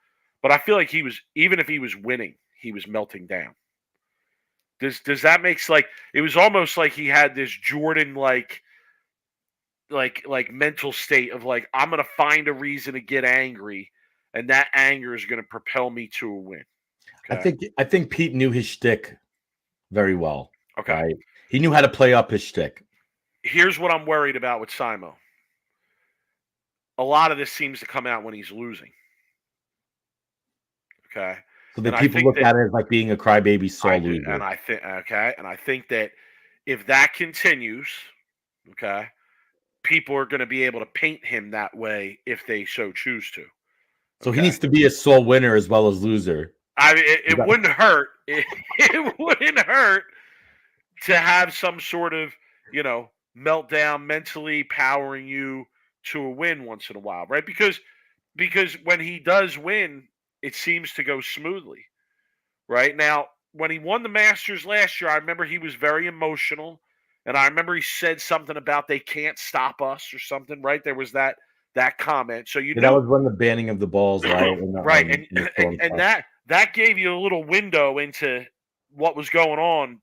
But I feel like even if he was winning, he was melting down. Does that makes like it was almost like he had this Jordan like mental state of like I'm gonna find a reason to get angry, and that anger is gonna propel me to a win. Okay. I think Pete knew his shtick very well. Okay. Right? He knew how to play up his shtick. Here's what I'm worried about with Simo. A lot of this seems to come out when he's losing. Okay. So that And I people think look that- at it as like being a crybaby sore loser. And I think that if that continues, okay, people are going to be able to paint him that way if they so choose to. So he Okay. needs to be a sore winner as well as loser. I mean, it wouldn't hurt. It wouldn't hurt to have some sort of, meltdown mentally powering you to a win once in a while, right? Because when he does win, it seems to go smoothly, right? Now, when he won the Masters last year, I remember he was very emotional, and I remember he said something about they can't stop us or something, right? There was that comment. So you Yeah, knew that was when the banning of the balls, right? right, in the storm and stuff. that gave you a little window into what was going on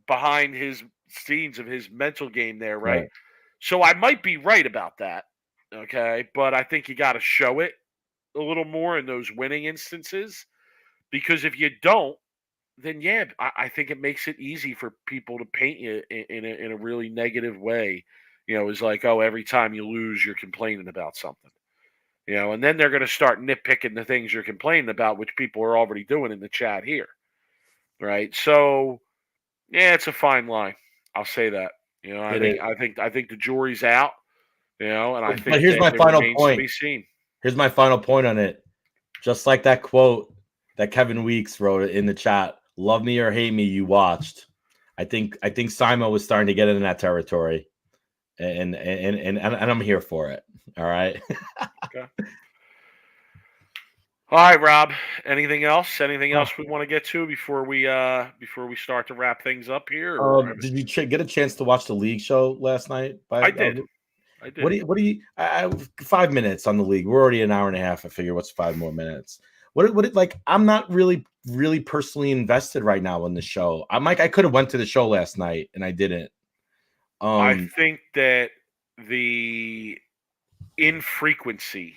behind his scenes of his mental game there, right? Right. So I might be right about that, okay? But I think you got to show it a little more in those winning instances, because if you don't, then yeah, I think it makes it easy for people to paint you in a really negative way. It's like, oh, every time you lose, you're complaining about something. And then they're going to start nitpicking the things you're complaining about, which people are already doing in the chat here, right? So, yeah, it's a fine line. I'll say that. I think the jury's out. And I think But here's that my it final remains point. to be seen. Here's my final point on it. Just like that quote that Kevin Weeks wrote in the chat, "Love me or hate me, you watched." I think Simo was starting to get in that territory, and I'm here for it. All right. Okay. All right, Rob. Anything else? Anything else we want to get to before we start to wrap things up here? Did you get a chance to watch the league show last night? I did. What do you? 5 minutes on the league. We're already an hour and a half. I figure what's 5 more minutes. Like? I'm not really personally invested right now in the show. I could have went to the show last night and I didn't. I think that the infrequency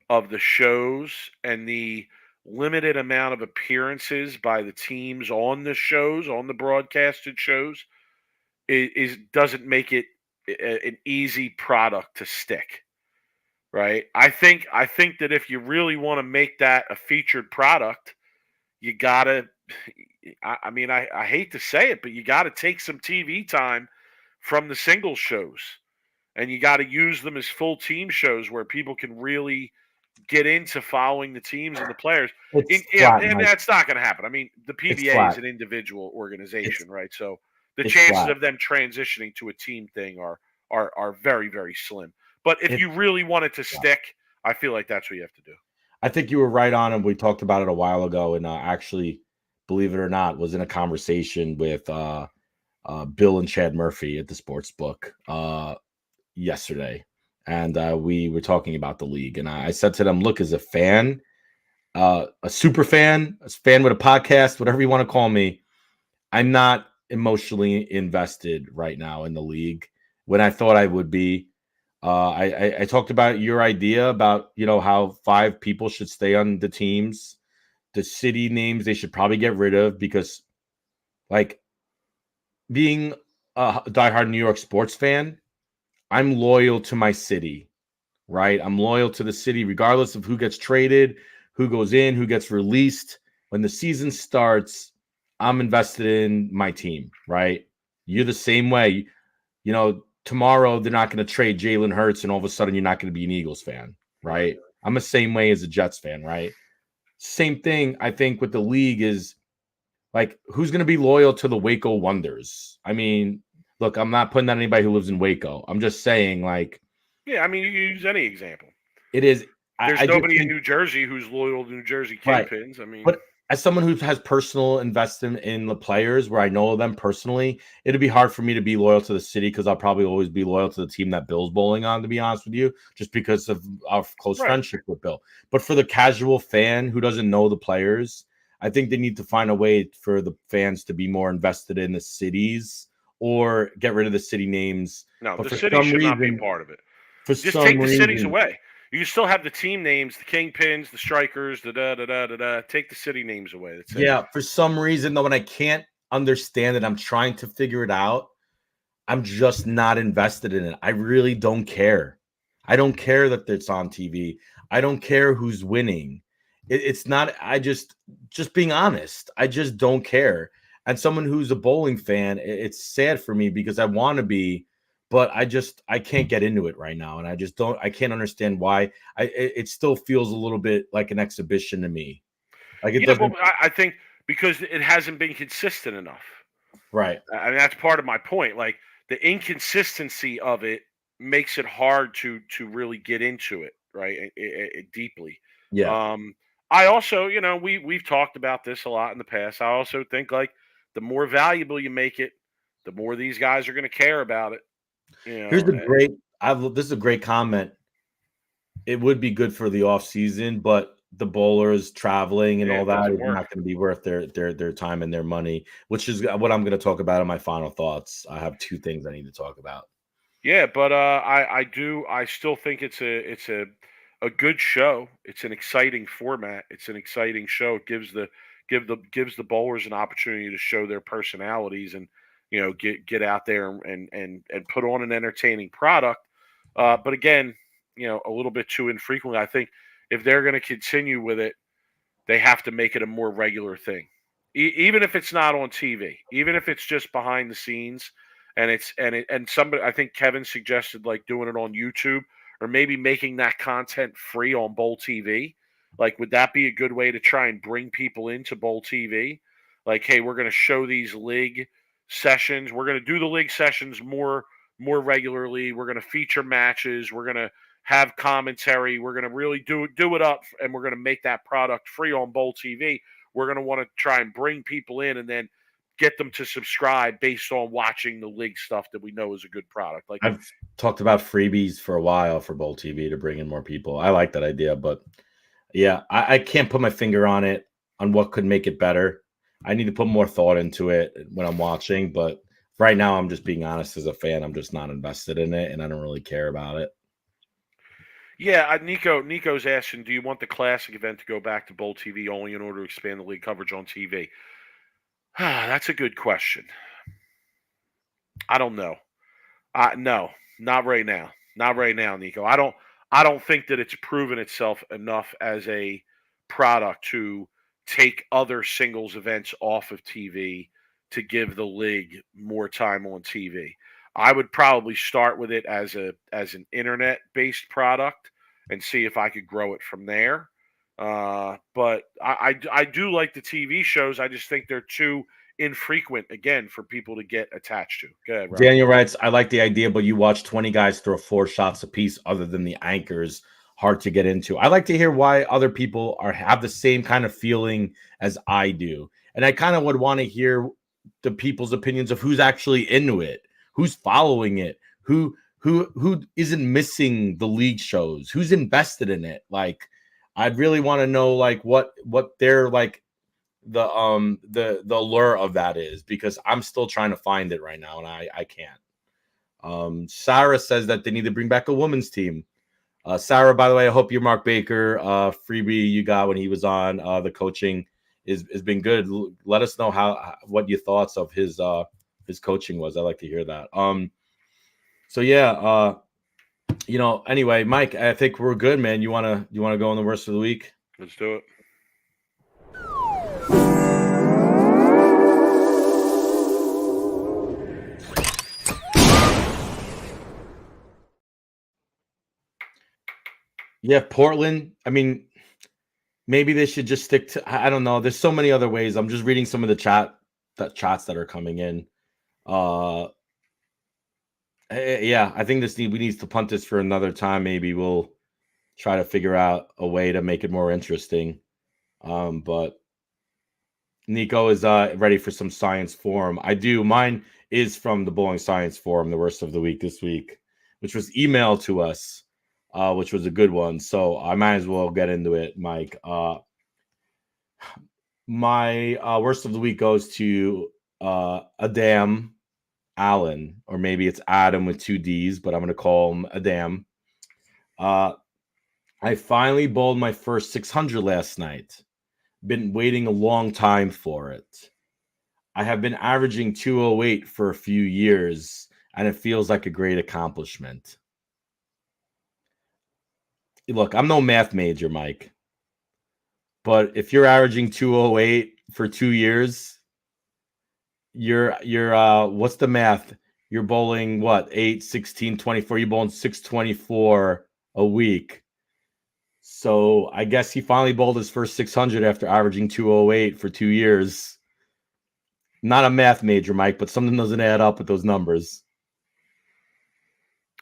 of the shows and the limited amount of appearances by the teams on the shows, on the broadcasted shows, doesn't make it an easy product to stick, right? I think that if you really want to make that a featured product, you gotta. I mean, I hate to say it, but you got to take some TV time from the single shows, and you got to use them as full team shows where people can really get into following the teams and the players. It's Yeah, flat, and Mike. that's not going to happen. I mean, the It's PBA is flat. an individual It's organization, right? So the it's chances flat. of them transitioning to a team thing are very, very slim. But if It, you really want it to yeah. stick, I feel like that's what you have to do. I think you were right on, and we talked about it a while ago. And actually, believe it or not, was in a conversation with Bill and Chad Murphy at the Sports Book yesterday, and we were talking about the league. And I said to them, "Look, as a fan, a super fan, a fan with a podcast, whatever you want to call me, I'm not emotionally invested right now in the league when I thought I would be." I talked about your idea about how 5 people should stay on the teams. The city names they should probably get rid of because, like, being a diehard New York sports fan, I'm loyal to my city, right? I'm loyal to the city regardless of who gets traded, who goes in, who gets released. When the season starts, I'm invested in my team, right? You're the same way. Tomorrow they're not going to trade Jalen Hurts, and all of a sudden you're not going to be an Eagles fan, right? I'm the same way as a Jets fan, right? Same thing, I think, with the league is like, who's going to be loyal to the Waco Wonders? I mean, look, I'm not putting down anybody who lives in Waco. I'm just saying, like, Yeah, I mean, you use any example. it is. There's I just nobody in think, New Jersey who's loyal to New Jersey right. Kingpins. I mean, But as someone who has personal investment in the players where I know them personally, it'd be hard for me to be loyal to the city because I'll probably always be loyal to the team that Bill's bowling on, to be honest with you, just because of our close Right. friendship with Bill. But for the casual fan who doesn't know the players, I think they need to find a way for the fans to be more invested in the cities or get rid of the city names. no, But the for city some should not be reason, part of it. for Just some take the cities reason, away. You can still have the team names, the Kingpins, the Strikers, the da da da da da. Take the city names away. That's it. yeah, for some reason, though, when I can't understand it, I'm trying to figure it out. I'm just not invested in it. I really don't care. I don't care that it's on TV. I don't care who's winning. It's not. I just being honest. I just don't care. And someone who's a bowling fan, it's sad for me because I want to be, but I can't get into it right now, and I just don't. I can't understand why. It still feels a little bit like an exhibition to me. Like it Yeah, well, doesn't. I think because it hasn't been consistent enough. Right. I mean, that's part of my point. Like the inconsistency of it makes it hard to really get into it, right? Deeply. Yeah. Um, I also, we've talked about this a lot in the past. I also think like the more valuable you make it, the more these guys are going to care about it. Here's a great. This is a great comment. It would be good for the off season, but the bowlers traveling and Yeah, all it that doesn't is work. not going to be worth their time and their money, which is what I'm going to talk about in my final thoughts. I have 2 things I need to talk about. Yeah, but I still think it's a good show. It's an exciting format. It's an exciting show. It gives the bowlers an opportunity to show their personalities and get out there and put on an entertaining product. But again, a little bit too infrequently. I think if they're going to continue with it, they have to make it a more regular thing, even if it's not on TV, even if it's just behind the scenes, and somebody, I think Kevin suggested like doing it on YouTube or maybe making that content free on Bowl TV. Like, would that be a good way to try and bring people into Bowl TV? Like, hey, we're going to show these league sessions. We're going to do the league sessions more regularly. We're going to feature matches. We're going to have commentary. We're going to really do it up, and we're going to make that product free on Bowl TV. We're going to want to try and bring people in and then get them to subscribe based on watching the league stuff that we know is a good product. Like, I've talked about freebies for a while for Bowl TV to bring in more people. I like that idea, but yeah, I can't put my finger on it on what could make it better. I need to put more thought into it when I'm watching, but right now I'm just being honest as a fan. I'm just not invested in it, and I don't really care about it. Yeah, Nico's asking, do you want the classic event to go back to Bowl TV only in order to expand the league coverage on TV? That's a good question. I don't know. No, not right now. Not right now, Nico. I don't think that it's proven itself enough as a product to take other singles events off of TV to give the league more time on TV. I would probably start with it as an internet based product and see if I could grow it from there. But I do like the TV shows. I just think they're too infrequent again for people to get attached to. Go ahead, Rob. Daniel writes, I like the idea, but you watch 20 guys throw 4 shots apiece other than the anchors. Hard to get into. I like to hear why other people have the same kind of feeling as I do. And I kind of would want to hear the people's opinions of who's actually into it, who's following it, who isn't missing the league shows, who's invested in it. Like, I'd really want to know like what their like the allure of that is, because I'm still trying to find it right now and I can't. Sarah says that they need to bring back a women's team. Sarah, by the way, I hope your Mark Baker freebie you got when he was on the coaching has been good. Let us know what your thoughts of his coaching was. I'd like to hear that. So yeah, anyway, Mike, I think we're good, man. You wanna go on the worst of the week? Let's do it. Yeah, Portland. I mean, maybe they should just stick to. I don't know. There's so many other ways. I'm just reading some of the chats that are coming in. Yeah, I think we need to punt this for another time. Maybe we'll try to figure out a way to make it more interesting. But Nico is ready for some science forum. I do. Mine is from the Bowling Science Forum, the worst of the week this week, which was emailed to us. Which was a good one. So I might as well get into it, Mike. My worst of the week goes to Adam Allen, or maybe it's Adam with 2 D's, but I'm going to call him Adam. I finally bowled my first 600 last night. Been waiting a long time for it. I have been averaging 208 for a few years, and it feels like a great accomplishment. Look, I'm no math major, Mike. But if you're averaging 208 for 2 years, you're what's the math? You're bowling what? 8, 16, 24. You're bowling 624 a week. So I guess he finally bowled his first 600 after averaging 208 for 2 years. Not a math major, Mike, but something doesn't add up with those numbers.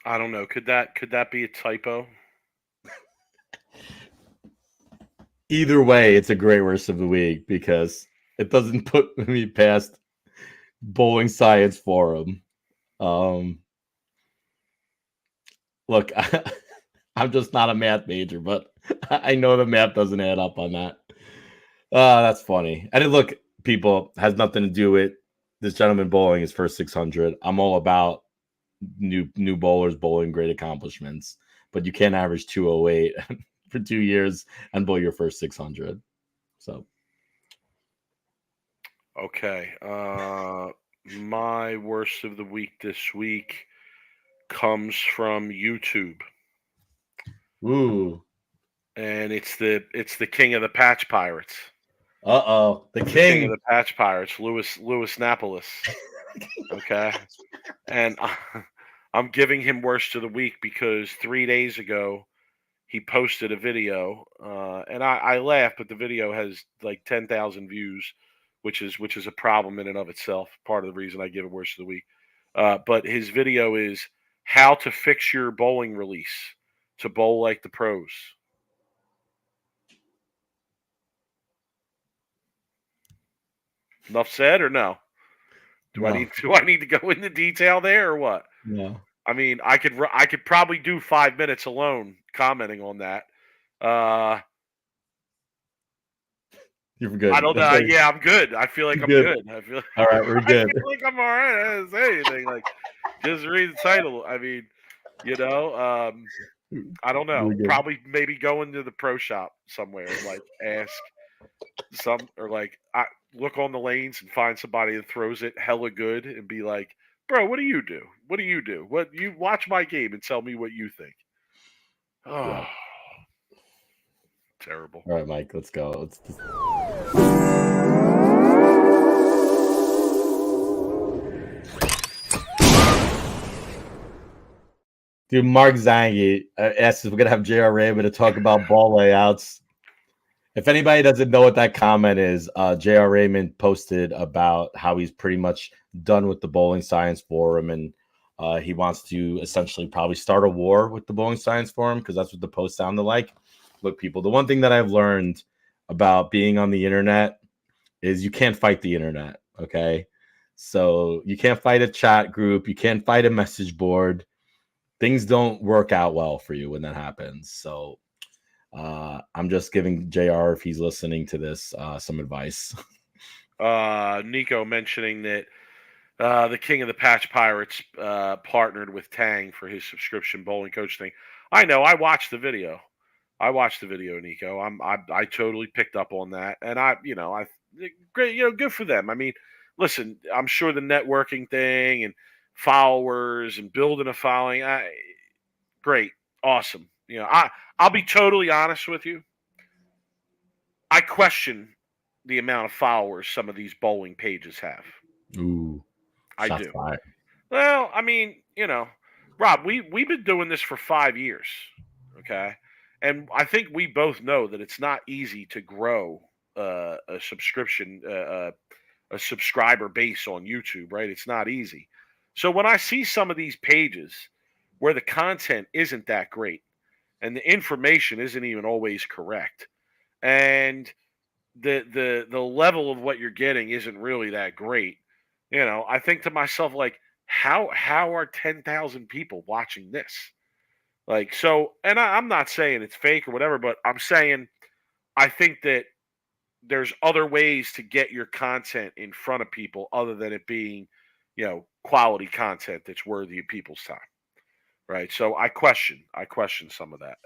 I don't know. Could that be a typo? Either way, it's a great worst of the week because it doesn't put me past Bowling Science Forum. Look, I'm just not a math major, but I know the math doesn't add up on that. That's funny. And look, people, has nothing to do with this gentleman bowling his first 600. I'm all about new bowlers bowling great accomplishments, but you can't average 208 for 2 years and bowl your first 600. So, okay. My worst of the week this week comes from YouTube. Ooh. And it's the king of the patch pirates. The king of the patch pirates, Louis Napolis. Okay. And I'm giving him worst of the week because 3 days ago he posted a video, and I laugh, but the video has like 10,000 views, which is a problem in and of itself. Part of the reason I give it worst of the week. But his video is how to fix your bowling release to bowl like the pros. Enough said or no? Do I need to go into detail there or what? No. I mean, I could probably do 5 minutes alone commenting on that. You're good. I don't know. Yeah, I'm good. I feel like I'm good. I feel all right. We're good. I feel like I'm all right. I didn't say anything. Like, just read the title. I mean, You know, I don't know. Really good. Probably maybe going to the pro shop somewhere and like ask some or like I look on the lanes and find somebody that throws it hella good and be like, bro, what do you do? What do you do? What you watch my game and tell me what you think. Yeah. Oh, terrible. All right, Mike, let's go. Dude, Mark Zangi asked if we're gonna have J.R. Raymond to talk about ball layouts. If anybody doesn't know what that comment is, J.R. Raymond posted about how he's pretty much done with the bowling science forum, and he wants to essentially probably start a war with the bowling science forum because that's what the post sounded like. Look, people, the one thing that I've learned about being on the internet is you can't fight the internet. Okay, so you can't fight a chat group, you can't fight a message board. Things don't work out well for you when that happens. So I'm just giving JR, if he's listening to this, some advice. Nico mentioning that the King of the Patch Pirates partnered with Tang for his subscription bowling coach thing. I know. I watched the video. Nico. I totally picked up on that, and great. Good for them. I mean, listen, I'm sure the networking thing and followers and building a following, great, awesome. I'll be totally honest with you. I question the amount of followers some of these bowling pages have. Ooh, I shots do. fired. Well, I mean, Rob, we've been doing this for 5 years, okay, and I think we both know that it's not easy to grow a subscription, a subscriber base on YouTube, right? It's not easy. So when I see some of these pages where the content isn't that great and the information isn't even always correct, and the level of what you're getting isn't really that great, I think to myself like, how are 10,000 people watching this? Like so, and I'm not saying it's fake or whatever, but I'm saying I think that there's other ways to get your content in front of people other than it being, quality content that's worthy of people's time, right? So I question some of that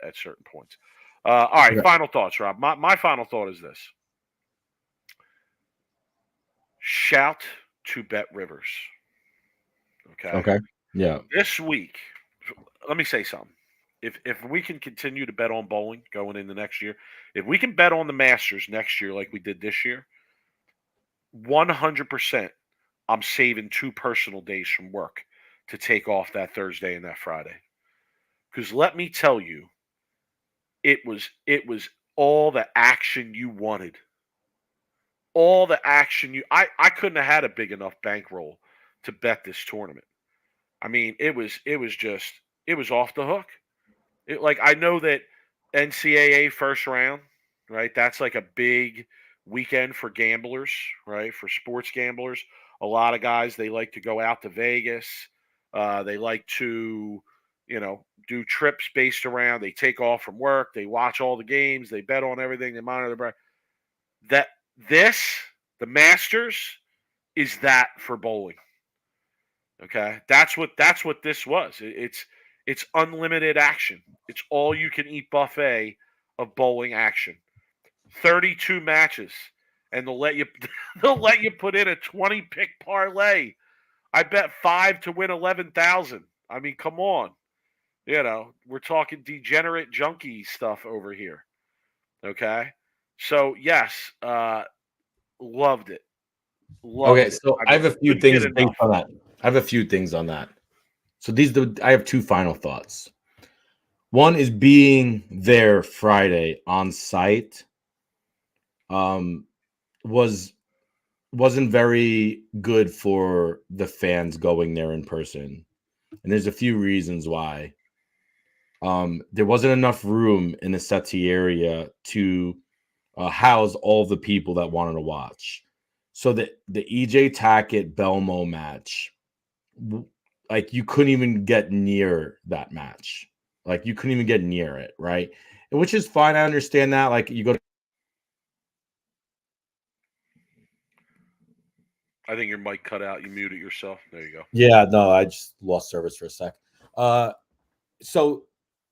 at certain points. All right, Okay. final thoughts, Rob. My final thought is this: shout to Bet Rivers. Okay, Okay. Yeah. this week, let me say something. If we can continue to bet on bowling going into next year, if we can bet on the Masters next year like we did this year, 100%, I'm saving 2 personal days from work to take off that Thursday and that Friday. Because let me tell you, it was all the action you wanted, all the action I couldn't have had a big enough bankroll to bet this tournament. I mean, it was off the hook. Like I know that NCAA first round, right? That's like a big weekend for gamblers, right? For sports gamblers, a lot of guys they like to go out to Vegas. They like to, do trips based around. They take off from work. They watch all the games. They bet on everything. They monitor the brand. That this the Masters is that for bowling. Okay, that's what this was. It's unlimited action. It's all you can eat buffet of bowling action. 32 matches, and they'll let you they'll let you put in a 20 pick parlay. I bet 5 to win 11,000. I mean, come on. We're talking degenerate junkie stuff over here. Okay, so yes, loved it. Okay. Loved it. So I I have mean, a few couldn't get things based enough. on that. I have a few things on that. So I have 2 final thoughts. One is being there Friday on site um was wasn't very good for the fans going there in person. And there's a few reasons why. There wasn't enough room in the settee area to house all the people that wanted to watch. So the EJ Tackett Belmo match, like you couldn't even get near that match. Like you couldn't even get near it, right? And which is fine. I understand that. Like you go to I think your mic cut out. You muted yourself. There you go. Yeah, no, I just lost service for a sec. So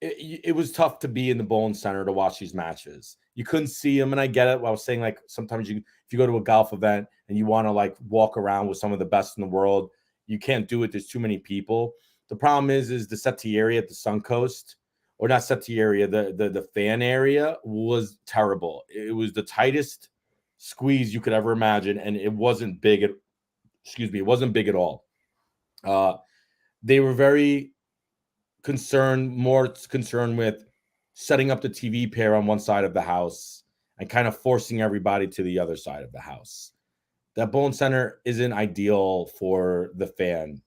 it was tough to be in the bowling center to watch these matches. You couldn't see them, and I get it. I was saying, like, sometimes if you go to a golf event and you want to like walk around with some of the best in the world, you can't do it. There's too many people. The problem is the settee area at the Suncoast, or not settee area, the fan area was terrible. It was the tightest squeeze you could ever imagine, and it wasn't big at. Excuse me, it wasn't big at all. They were more concerned with setting up the TV pair on one side of the house and kind of forcing everybody to the other side of the house. That bowling center isn't ideal for the fan.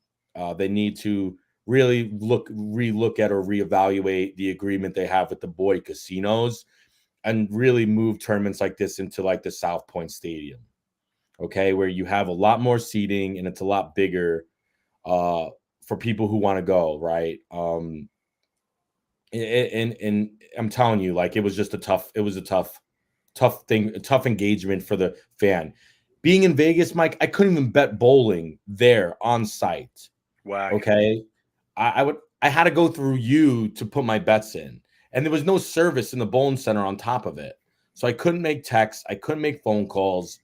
They need to really relook at or reevaluate the agreement they have with the boy casinos and really move tournaments like this into like the South Point Stadium, okay, where you have a lot more seating and it's a lot bigger for people who want to go, right? And I'm telling you, like, it was a tough thing, a tough engagement for the fan. Being in Vegas, Mike, I couldn't even bet bowling there on site. Wow. Okay. I had to go through you to put my bets in. And there was no service in the bowling center on top of it. So I couldn't make texts. I couldn't make phone calls.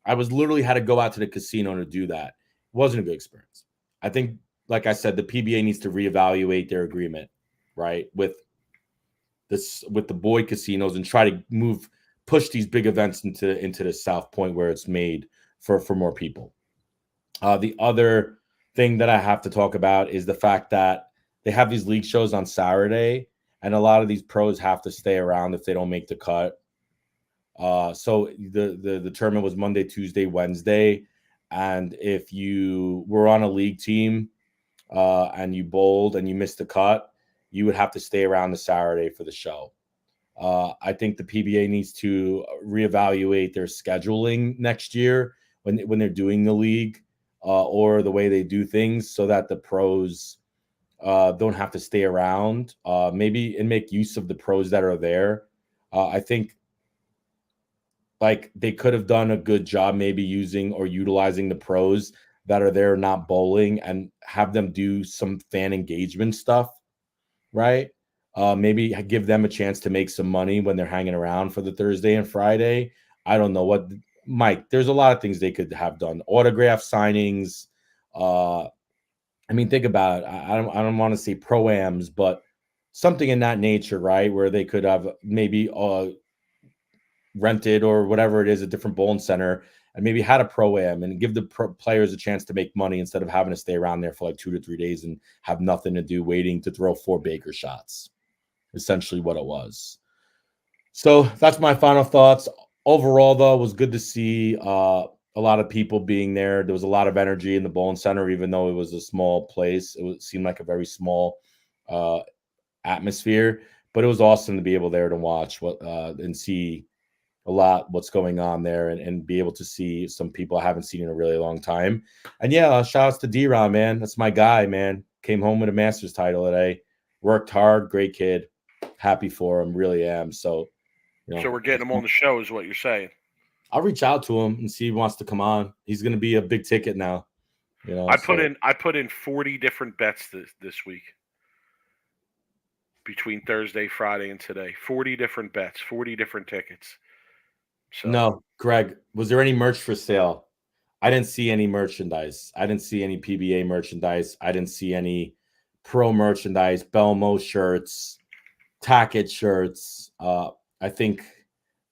I was literally had to go out to the casino to do that. It wasn't a good experience. I think, like I said, the PBA needs to reevaluate their agreement, right, with the boy casinos and try to push these big events into the South Point where it's made for more people. The other thing that I have to talk about is the fact that they have these league shows on Saturday, and a lot of these pros have to stay around if they don't make the cut. So the tournament was Monday, Tuesday, Wednesday, and if you were on a league team and you bowled and you missed the cut, you would have to stay around the Saturday for the show. I think the PBA needs to reevaluate their scheduling next year when they're doing the league or the way they do things, so that the pros don't have to stay around. Maybe and make use of the pros that are there. I think like they could have done a good job maybe using or utilizing the pros that are there not bowling and have them do some fan engagement stuff, right? Maybe give them a chance to make some money when they're hanging around for the Thursday and Friday. I don't know what, Mike, there's a lot of things they could have done. Autograph signings. I mean, think about it. I don't want to say pro-ams, but something in that nature, right? Where they could have maybe rented or whatever it is, a different bowling center, and maybe had a pro-am and give the players a chance to make money instead of having to stay around there for like 2 to 3 days and have nothing to do, waiting to throw 4 Baker shots. Essentially what it was. So that's my final thoughts. Overall, though, it was good to see a lot of people being there. There was a lot of energy in the bowling center, even though it was a small place. It seemed like a very small atmosphere, but it was awesome to be able there to watch and see a lot what's going on there and be able to see some people I haven't seen in a really long time. And yeah, shout outs to D-Ron, man. That's my guy, man. Came home with a master's title today. Worked hard, great kid. Happy for him, really am. So, so we're getting him on the show, is what you're saying. I'll reach out to him and see if he wants to come on. He's going to be a big ticket now. I put in 40 different bets this week between Thursday, Friday, and today. 40 different bets, 40 different tickets. So. No, Greg, was there any merch for sale? I didn't see any merchandise. I didn't see any PBA merchandise. I didn't see any pro merchandise, Belmo shirts, Tackett shirts. I think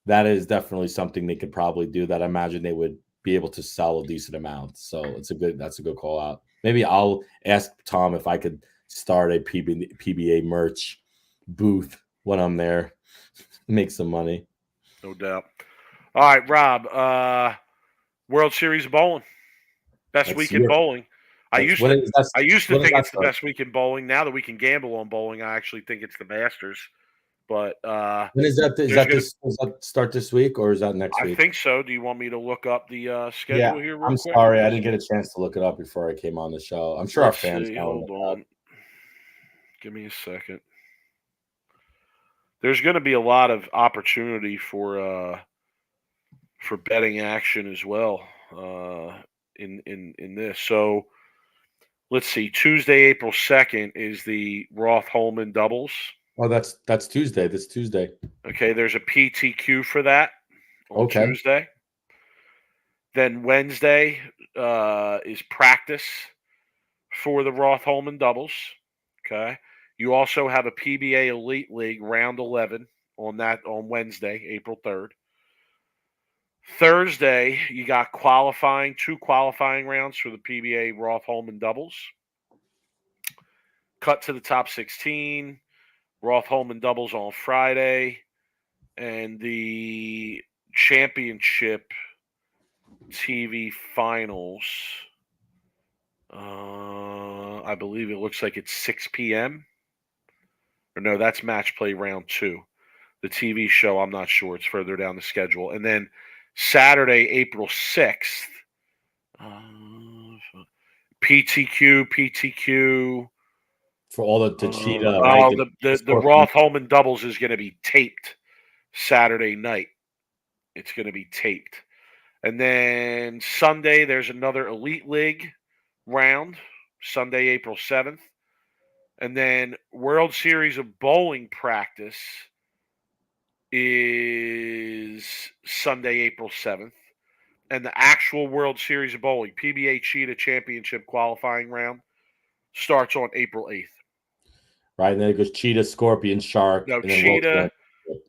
that is definitely something they could probably do that I imagine they would be able to sell a decent amount. So that's a good call out. Maybe I'll ask Tom if I could start a PBA merch booth when I'm there, make some money. No doubt. All right, Rob, World Series of Bowling. Best week in bowling. I used to think it's the best week in bowling. Now that we can gamble on bowling, I actually think it's the Masters. But when is that? Does that start this week or is that next week? I think so. Do you want me to look up the schedule here? I'm sorry, I didn't get a chance to look it up before I came on the show. I'm sure our fans know. Hold on. Give me a second. There's going to be a lot of opportunity for betting action as well in this. So let's see, Tuesday, April 2nd is the Roth-Holman doubles. Oh, that's Tuesday. This Tuesday. Okay, there's a PTQ for that on Okay. Tuesday. Then Wednesday is practice for the Roth-Holman doubles. Okay. You also have a PBA Elite League round 11 on Wednesday, April 3rd. Thursday, you got two qualifying rounds for the PBA Roth-Holman doubles. Cut to the top 16. Roth-Holman doubles on Friday. And the championship TV finals, I believe it looks like it's 6 p.m. Or no, that's match play round 2. The TV show, I'm not sure. It's further down the schedule. And then Saturday, April 6th, PTQ. For all the cheetah, right? The Roth-Holman doubles is going to be taped Saturday night. It's going to be taped. And then Sunday, there's another Elite League round, Sunday, April 7th. And then World Series of Bowling practice is Sunday, April 7th. And the actual World Series of Bowling, PBA Cheetah Championship qualifying round, starts on April 8th. Right, and then it goes cheetah, scorpion, shark. No, and then cheetah.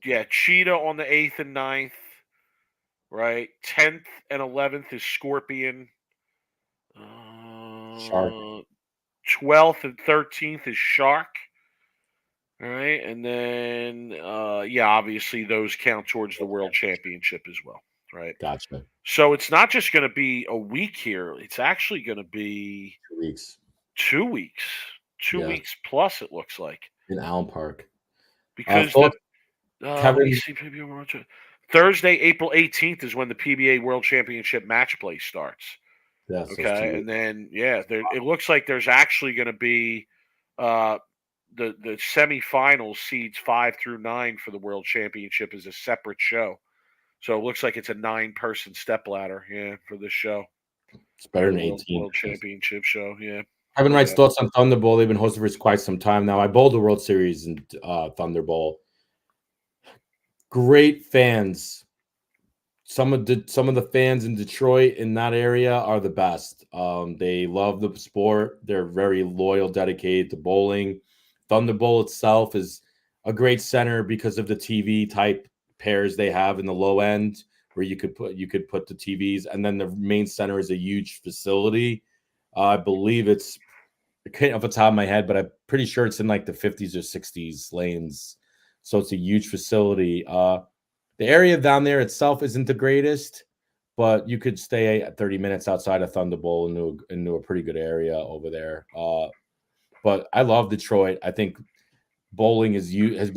Yeah, cheetah on the 8th and 9th. Right, 10th and 11th is scorpion. Shark. 12th and 13th is shark. All right, and then obviously those count towards the World Championship as well. Right. Gotcha. So it's not just going to be a week here. It's actually going to be 2 weeks. 2 weeks. 2 weeks plus, it looks like. In Allen Park. Because Thursday, April 18th is when the PBA World Championship match play starts. Yeah, okay, and then it looks like there's actually going to be the semifinals, seeds 5 through 9 for the World Championship is a separate show. So it looks like it's a 9-person stepladder, for this show. It's better than 18. World Championship show, Kevin writes thoughts on Thunderbowl. They've been hosting for quite some time now. I bowled the World Series in Thunderbowl. Great fans. Some of the fans in Detroit in that area are the best. They love the sport. They're very loyal, dedicated to bowling. Thunderbowl itself is a great center because of the TV type pairs they have in the low end where you could put the TVs, and then the main center is a huge facility. I believe it's, I can't off the top of my head, but I'm pretty sure it's in like the 50s or 60s lanes. So it's a huge facility. The area down there itself isn't the greatest, but you could stay at 30 minutes outside of Thunderbowl into a pretty good area over there. But I love Detroit. I think bowling has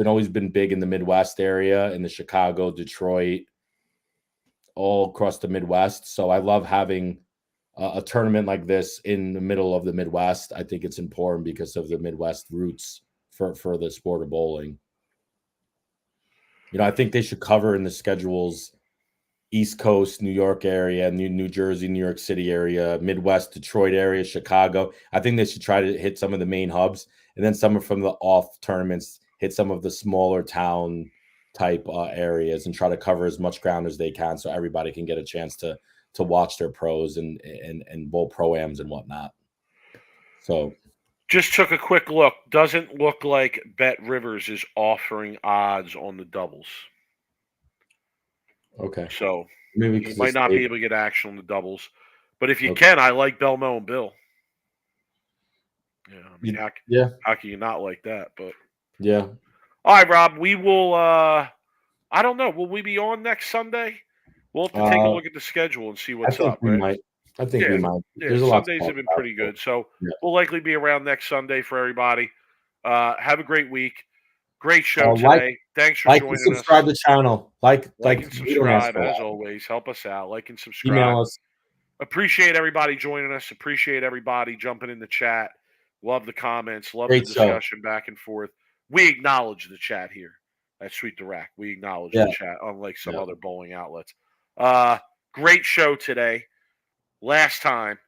always been big in the Midwest area, in the Chicago, Detroit, all across the Midwest. So I love having a tournament like this in the middle of the Midwest. I think it's important because of the Midwest roots for the sport of bowling. I think they should cover in the schedules East Coast, New York area, New Jersey, New York City area, Midwest, Detroit area, Chicago. I think they should try to hit some of the main hubs, and then some from the off tournaments hit some of the smaller town type areas and try to cover as much ground as they can so everybody can get a chance to watch their pros and bowl pro-ams and whatnot. So just took a quick look. Doesn't look like Bet Rivers is offering odds on the doubles. Okay. So maybe you might not be able to get action on the doubles. But if you can, I like Belmo and Bill. How can you not like that? But yeah. All right, Rob, we will I don't know. Will we be on next Sunday? We'll have to take a look at the schedule and see what's up, right? I think we might. Yeah, Sundays have been pretty good. So we'll likely be around next Sunday for everybody. Have a great week. Great show today. Thanks for joining us. Subscribe to the channel. Like and subscribe, as always. Help us out. Like and subscribe. Email us. Appreciate everybody joining us. Appreciate everybody jumping in the chat. Love the comments. Love the discussion back and forth. We acknowledge the chat here at Sweep the Rack. We acknowledge the chat, unlike some other bowling outlets. Great show today. Last time,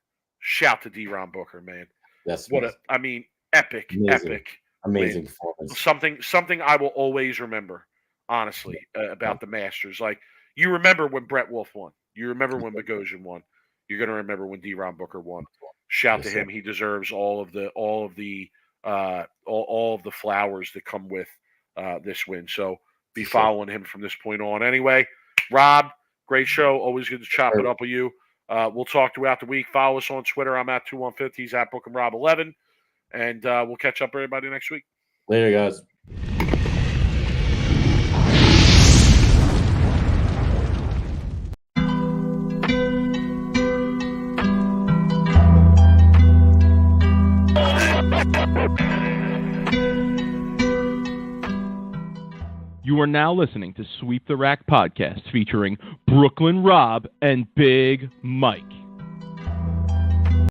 shout to D-Ron Booker, man. Yes, epic, amazing, epic, amazing win. performance. Something I will always remember, honestly, about the Masters. Like, you remember when Brett Wolf won. You remember when Bogosian won. You're gonna remember when D-Ron Booker won. Shout to him. He deserves all of the flowers that come with this win. So be following him from this point on. Anyway, Rob, great show. Always good to chop it up with you. We'll talk throughout the week. Follow us on Twitter. I'm at 2150. He's at BrookandRob11. And we'll catch up everybody next week. Later, guys. You are now listening to Sweep the Rack podcast featuring Brooklyn Rob and Big Mike.